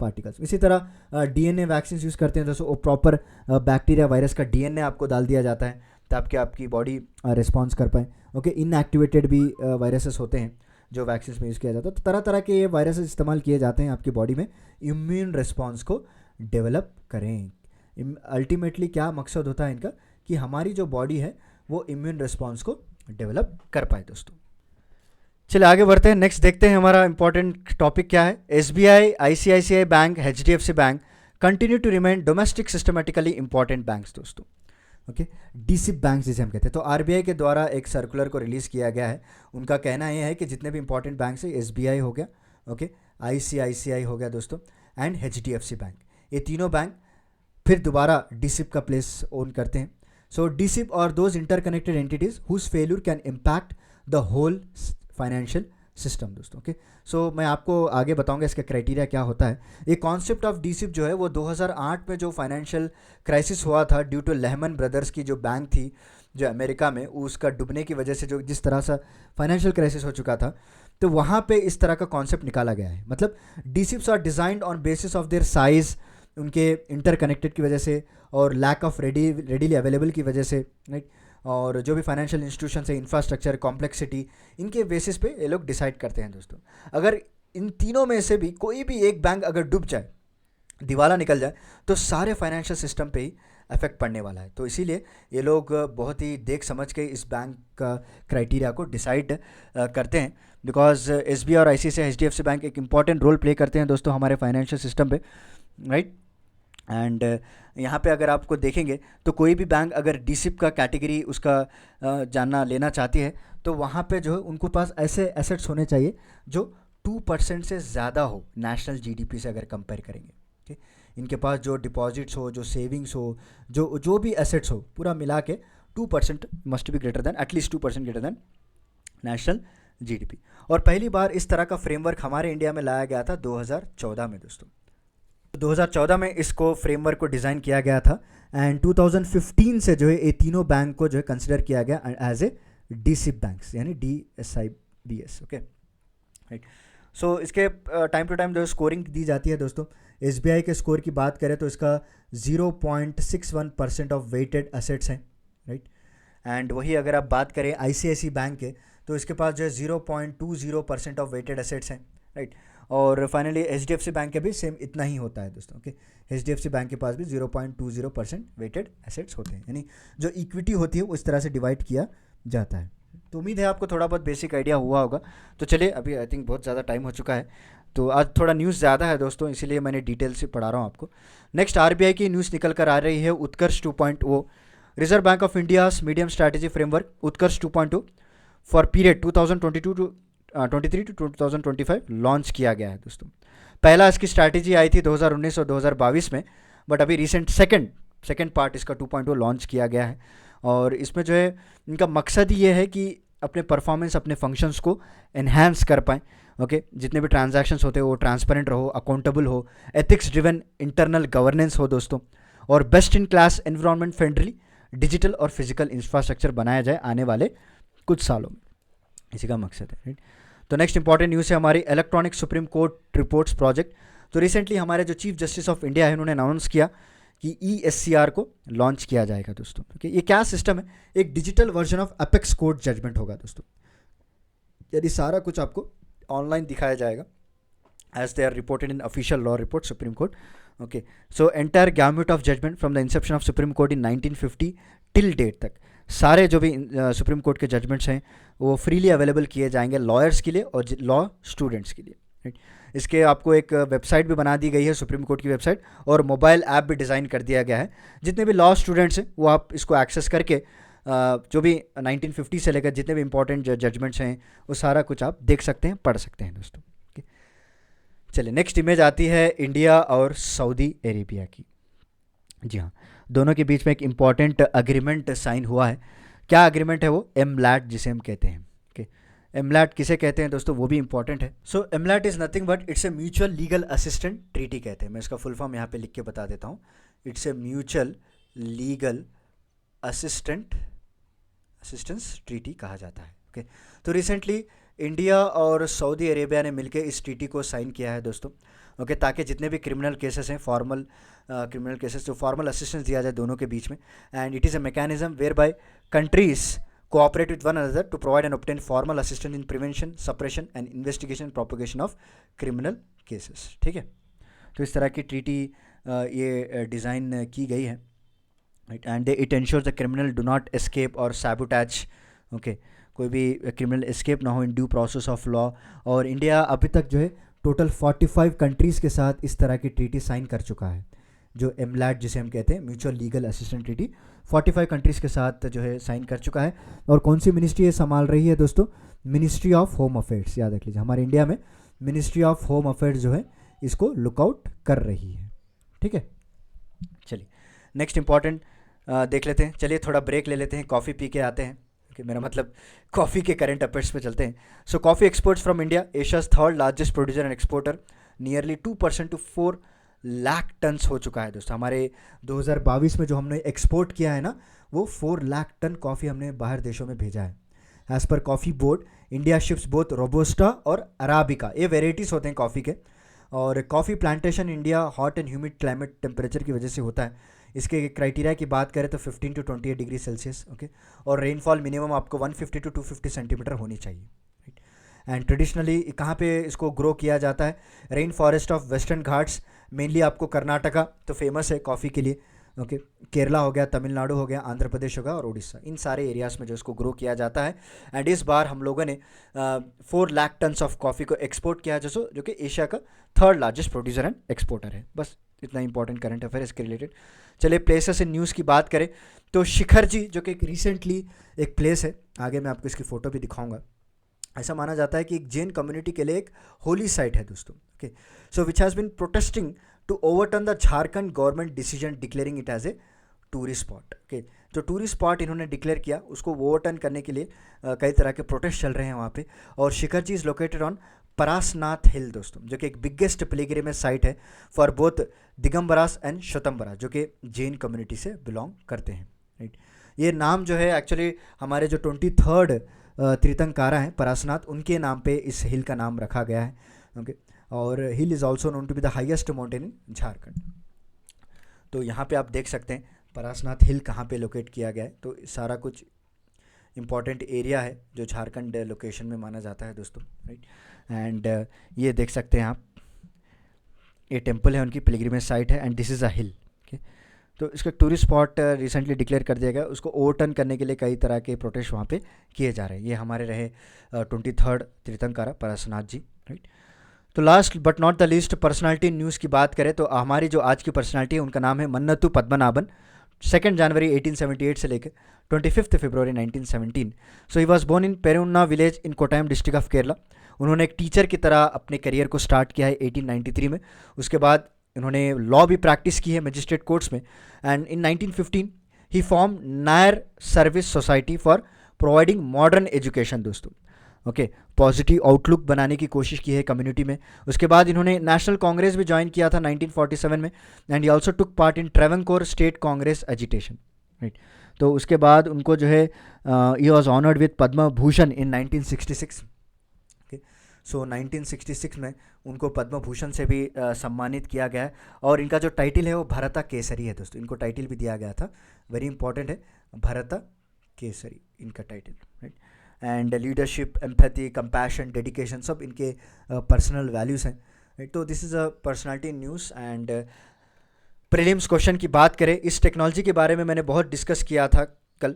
पार्टिकल्स। इसी तरह डीएनए वैक्सीन यूज़ करते हैं दोस्तों, वो प्रॉपर बैक्टीरिया वायरस का डीएनए आपको डाल दिया जाता है ताकि आपकी बॉडी रिस्पॉन्स कर पाए, ओके। इनएक्टिवेटेड भी वायरसेस होते हैं जो वैक्सीन में यूज़ किया जाता है। तो तरह तरह के ये वायरसेस इस्तेमाल किए जाते हैं आपकी बॉडी में इम्यून रिस्पॉन्स को डेवलप करें। अल्टीमेटली क्या मकसद होता है इनका, कि हमारी जो बॉडी है वो इम्यून रिस्पॉन्स को डेवलप कर पाए दोस्तों। चलिए आगे बढ़ते हैं, नेक्स्ट देखते हैं हमारा इंपॉर्टेंट टॉपिक क्या है। SBI, ICICI bank, HDFC bank continue to remain domestic systematically important banks दोस्तों, ओके। डीसिप बैंक जिसे हम कहते हैं, तो आरबीआई के द्वारा एक सर्कुलर को रिलीज़ किया गया है। उनका कहना यह है कि जितने भी इंपॉर्टेंट बैंक्स है, एसबीआई हो गया, ओके, आईसीआईसीआई हो गया दोस्तों, एंड एचडीएफसी बैंक, ये तीनों बैंक फिर दोबारा डीसिप का प्लेस ओन करते हैं। सो डीसिप और those interconnected entities whose failure can impact the whole financial system दोस्तों, ओके। सो मैं आपको आगे बताऊंगा इसका क्राइटेरिया क्या होता है। ये कॉन्सेप्ट ऑफ डीसिप जो है वो 2008 में जो फाइनेंशियल क्राइसिस हुआ था ड्यू टू लेहमन ब्रदर्स की जो बैंक थी जो अमेरिका में, उसका डूबने की वजह से जो जिस तरह से फाइनेंशियल क्राइसिस हो चुका था, तो वहाँ पे इस तरह का कॉन्सेप्ट निकाला गया है। मतलब DSIBs are designed on basis of their size, उनके इंटरकनेक्टेड की वजह से और लैक ऑफ रेडीली अवेलेबल की वजह से, राइट, और जो भी फाइनेंशियल इंस्टीट्यूशन है, इंफ्रास्ट्रक्चर, कॉम्प्लेक्सिटी, इनके बेसिस पे ये लोग डिसाइड करते हैं दोस्तों। अगर इन तीनों में से भी कोई भी एक बैंक अगर डूब जाए, दिवाला निकल जाए, तो सारे फाइनेंशियल सिस्टम पे ही इफेक्ट पड़ने वाला है। तो इसीलिए ये लोग बहुत ही देख समझ के इस बैंक का क्राइटेरिया को डिसाइड करते हैं, बिकॉज एसबीआई और आईसीआईसीआई, एचडीएफसी बैंक एक इंपॉर्टेंट रोल प्ले करते हैं दोस्तों हमारे फाइनेंशियल सिस्टम पे, राइट। एंड यहाँ पे अगर आपको देखेंगे तो कोई भी बैंक अगर डीसिप का कैटेगरी उसका जानना लेना चाहती है, तो वहाँ पे जो है उनको पास ऐसे एसेट्स होने चाहिए जो 2% से ज़्यादा हो नेशनल जीडीपी से अगर कंपेयर करेंगे, ठीक। इनके पास जो डिपॉजिट्स हो, जो सेविंग्स हो, जो भी एसेट्स हो, पूरा मिला के 2% must be greater than, at least 2% greater than national GDP. और पहली बार इस तरह का फ्रेमवर्क हमारे इंडिया में लाया गया था 2014 में दोस्तों। 2014 में इसको फ्रेमवर्क को डिज़ाइन किया गया था, एंड 2015 से जो है ये तीनों बैंक को जो है कंसिडर किया गया एज ए डीसिप बैंक्स, यानी DSIBS, ओके, राइट। सो इसके टाइम टू टाइम जो स्कोरिंग दी जाती है दोस्तों। एसबीआई के स्कोर की बात करें तो इसका 0.61% ऑफ वेटेड एसेट्स हैं, राइट। एंड वही अगर आप बात करें आईसीआईसी बैंक के, तो इसके पास जो है 0.20% ऑफ वेटेड एसेट्स हैं, राइट। और फाइनली एचडीएफसी बैंक के भी सेम इतना ही होता है दोस्तों, ओके। एचडीएफसी बैंक के पास भी 0.20% वेटेड एसेट्स होते हैं, यानी जो इक्विटी होती है उस तरह से डिवाइड किया जाता है। तो उम्मीद है आपको थोड़ा बहुत बेसिक आइडिया हुआ होगा। तो चलिए, अभी आई थिंक बहुत ज़्यादा टाइम हो चुका है, तो आज थोड़ा न्यूज़ ज़्यादा है दोस्तों, इसीलिए मैंने डिटेल से पढ़ा रहा हूँ आपको। नेक्स्ट आरबीआई की न्यूज़ निकल कर आ रही है, Utkarsh 2.0, Reserve Bank of India's medium strategy framework Utkarsh 2.0 for period 2023 to 2025 launch किया गया है दोस्तों। पहला इसकी स्ट्रैटेजी आई थी 2019 और 2022 में, बट अभी रिसेंट सेकंड पार्ट इसका 2.0 लॉन्च किया गया है। और इसमें जो है इनका मकसद ही ये है कि अपने परफॉर्मेंस, अपने फंक्शंस को एनहांस कर पाएँ, ओके। जितने भी ट्रांजैक्शंस होते हैं वो ट्रांसपेरेंट रहो, अकाउंटेबल हो, एथिक्स ड्रिवन इंटरनल गवर्नेंस हो दोस्तों, और best in class environment friendly digital और फिजिकल इंफ्रास्ट्रक्चर बनाया जाए आने वाले कुछ सालों में, इसी का मकसद है, राइट। तो नेक्स्ट इंपॉर्टेंट न्यूज़ है हमारी electronic supreme court reports project. तो रिसेंटली हमारे जो चीफ जस्टिस ऑफ इंडिया है उन्होंने अनाउंस किया कि ESCR को लॉन्च किया जाएगा दोस्तों। ओके, ये क्या सिस्टम है? एक digital version of apex court judgment होगा दोस्तों। यदि सारा कुछ आपको ऑनलाइन दिखाया जाएगा as they are reported in official law report Supreme Court. Okay, so entire gamut of judgment from the inception of Supreme Court in 1950 till date तक सारे जो भी सुप्रीम कोर्ट के जजमेंट्स हैं वो फ्रीली अवेलेबल किए जाएंगे लॉयर्स के लिए और लॉ स्टूडेंट्स के लिए, राइट। इसके आपको एक वेबसाइट भी बना दी गई है, सुप्रीम कोर्ट की वेबसाइट, और मोबाइल ऐप भी डिज़ाइन कर दिया गया है। जितने भी लॉ स्टूडेंट्स हैं वो आप इसको एक्सेस करके जो भी 1950 से लेकर जितने भी इंपॉर्टेंट जजमेंट्स हैं वो सारा कुछ आप देख सकते हैं, पढ़ सकते हैं दोस्तों। चलिए, नेक्स्ट इमेज आती है इंडिया और सऊदी अरेबिया की। जी हाँ, दोनों के बीच में एक इम्पॉर्टेंट अग्रीमेंट साइन हुआ है। क्या अग्रीमेंट है वो? एमलैट, जिसे हम कहते हैं। ओके, एमलैट किसे कहते हैं दोस्तों, वो भी इंपॉर्टेंट है। So MLAT is nothing but it's a mutual legal assistant treaty कहते हैं। मैं इसका फुल फॉर्म यहाँ पे लिख के बता देता हूँ। It's a mutual legal assistance treaty कहा जाता है। ओके, तो रिसेंटली इंडिया और सऊदी अरेबिया ने मिलकर इस ट्रीटी को साइन किया है दोस्तों। ओके, ताकि जितने भी क्रिमिनल केसेस हैं, फॉर्मल क्रिमिनल केसेस, तो फॉर्मल असिस्टेंस दिया जाए दोनों के बीच में। And it is a mechanism whereby countries cooperate with one another to provide and obtain formal assistance in prevention, suppression and investigation propagation of criminal cases. ठीक है, तो इस तरह की ट्रीटी ये डिज़ाइन की गई है, right. And it ensures the criminal do not escape और सैबोटैज। ओके, कोई भी क्रिमिनल एस्केप ना हो in due process of law. और इंडिया अभी तक जो है टोटल 45 कंट्रीज़ के साथ इस तरह की ट्रीटी साइन कर चुका है। जो एमलैट जिसे हम कहते हैं, mutual legal assistant treaty, 45 countries के साथ जो है साइन कर चुका है। और कौन सी मिनिस्ट्री ये संभाल रही है दोस्तों? Ministry of home affairs. याद रख लीजिए, हमारे इंडिया में मिनिस्ट्री ऑफ होम अफेयर्स जो है इसको लुकआउट कर रही है। ठीक है, चलिए नेक्स्ट इंपॉर्टेंट देख लेते हैं। चलिए थोड़ा ब्रेक ले लेते हैं, कॉफ़ी पी के आते हैं। कि मेरा मतलब कॉफ़ी के करंट अफेयर्स पे चलते हैं। So coffee exports from India, Asia's third largest producer and exporter, nearly 2% to 4 lakh tonnes हो चुका है दोस्तों। हमारे 2022 में जो हमने एक्सपोर्ट किया है ना, वो 4 लाख टन कॉफ़ी हमने बाहर देशों में भेजा है। As per coffee board, India ships both robusta और अराबिका, ये वेराइटीज़ होते हैं कॉफ़ी के। और coffee plantation India hot and humid climate temperature की वजह से होता है। इसके क्राइटेरिया की बात करें तो 15 टू 28 डिग्री सेल्सियस, ओके। और रेनफॉल मिनिमम आपको 150 टू 250 सेंटीमीटर होनी चाहिए, राइट। एंड ट्रेडिशनली कहाँ पे इसको ग्रो किया जाता है? Rain forest of western Ghats, mainly आपको कर्नाटका तो फेमस है कॉफ़ी के लिए, ओके। केरला हो गया, तमिलनाडु हो गया, आंध्र प्रदेश हो गया और उड़ीसा, इन सारे एरियाज़ में जो इसको ग्रो किया जाता है। एंड इस बार हम लोगों ने 4 लाख टन्स ऑफ कॉफ़ी को एक्सपोर्ट किया है, जो कि एशिया का third largest producer and exporter है। बस इतना इंपॉर्टेंट करंट अफेयर इसके रिलेटेड। चलिए प्लेसेस इन न्यूज़ की बात करें तो शिखर जी, जो कि एक रिसेंटली एक प्लेस है, आगे मैं आपको इसकी फ़ोटो भी दिखाऊंगा। ऐसा माना जाता है कि एक जैन कम्युनिटी के लिए एक होली साइट है दोस्तों, okay. So which has been protesting to overturn the Jharkhand government decision declaring it as a tourist spot, okay. जो टूरिस्ट स्पॉट इन्होंने डिक्लेयर किया उसको ओवरटर्न करने के लिए कई तरह के प्रोटेस्ट चल रहे हैं वहाँ पे। और Shikhar ji is located on परासनाथ हिल दोस्तों, जो कि एक बिगेस्ट पिलग्रिमेज साइट है फॉर बोथ दिगंबरास एंड श्वेतंबरा, जो कि जैन कम्युनिटी से बिलोंग करते हैं, राइट। ये नाम जो है एक्चुअली हमारे जो 23rd तीर्थंकारा हैं परासनाथ, उनके नाम पे इस हिल का नाम रखा गया है, ओके। और hill is also known to be the highest mountain in Jharkhand. तो यहाँ पे आप देख सकते हैं परासनाथ हिल कहाँ पे लोकेट किया गया है। तो सारा कुछ इम्पॉर्टेंट एरिया है जो झारखंड लोकेशन में माना जाता है दोस्तों, राइट। एंड ये देख सकते हैं आप, ये टेम्पल है, उनकी पिलग्रिमेज साइट है and this is a hill, okay. तो इसका टूरिस्ट स्पॉट रिसेंटली डिक्लेयर कर दिया गया। उसको ओवरटर्न करने के लिए कई तरह के प्रोटेस्ट वहाँ पे किए जा रहे हैं। ये हमारे रहे 23rd तीर्थंकारा परासनाथ जी, राइट। तो last but not the least personality news की बात करें तो हमारी जो आज की पर्सनालिटी है उनका नाम है मन्नतु पद्मनाभन। 2 जनवरी 1878 से लेकर 25 फरवरी 1917। So he was born in Perunna village in Kottayam district of Kerala. उन्होंने एक टीचर की तरह अपने करियर को स्टार्ट किया है 1893 में। उसके बाद इन्होंने लॉ भी प्रैक्टिस की है मजिस्ट्रेट कोर्ट्स में। And in 1915 he form Nair service society for providing modern education दोस्तों, ओके। पॉजिटिव आउटलुक बनाने की कोशिश की है कम्युनिटी में। उसके बाद इन्होंने नेशनल कांग्रेस भी ज्वाइन किया था 1947 में। And he also took part in Travancore state Congress agitation, right. तो उसके बाद उनको जो है he was honoured with Padma Bhushan in 1966, okay. So 1966 में उनको पद्म भूषण से भी सम्मानित किया गया है। और इनका जो टाइटल है वो भरता केसरी है दोस्तों, इनको टाइटल भी दिया गया था, वेरी इंपॉर्टेंट है, भरता केसरी इनका title, right. And leadership, empathy, compassion, dedication, सब इनके पर्सनल वैल्यूज़ हैं, राइट। तो this is a personality news. And prelims question की बात करें, इस टेक्नोलॉजी के बारे में मैंने बहुत डिस्कस किया था कल,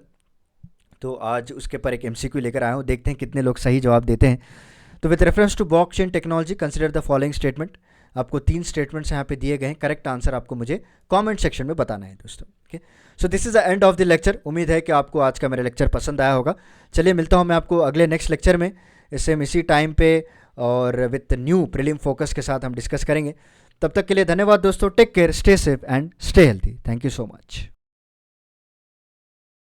तो आज उसके पर एक एमसीक्यू लेकर आया हूँ, देखते हैं कितने लोग सही जवाब देते हैं। तो with reference to blockchain technology consider the following statement. आपको 3 स्टेटमेंट्स यहाँ पे दिए गए हैं, करेक्ट आंसर आपको मुझे कमेंट सेक्शन में बताना है दोस्तों। Okay, so this is the end of the lecture. उम्मीद है कि आपको आज का मेरा लेक्चर पसंद आया होगा। चलिए मिलता हूँ मैं आपको अगले नेक्स्ट लेक्चर में, सेम इसी टाइम पे और विथ न्यू प्रीलिम फोकस के साथ हम डिस्कस करेंगे। तब तक के लिए धन्यवाद दोस्तों, take care, stay safe and stay healthy. Thank you so much.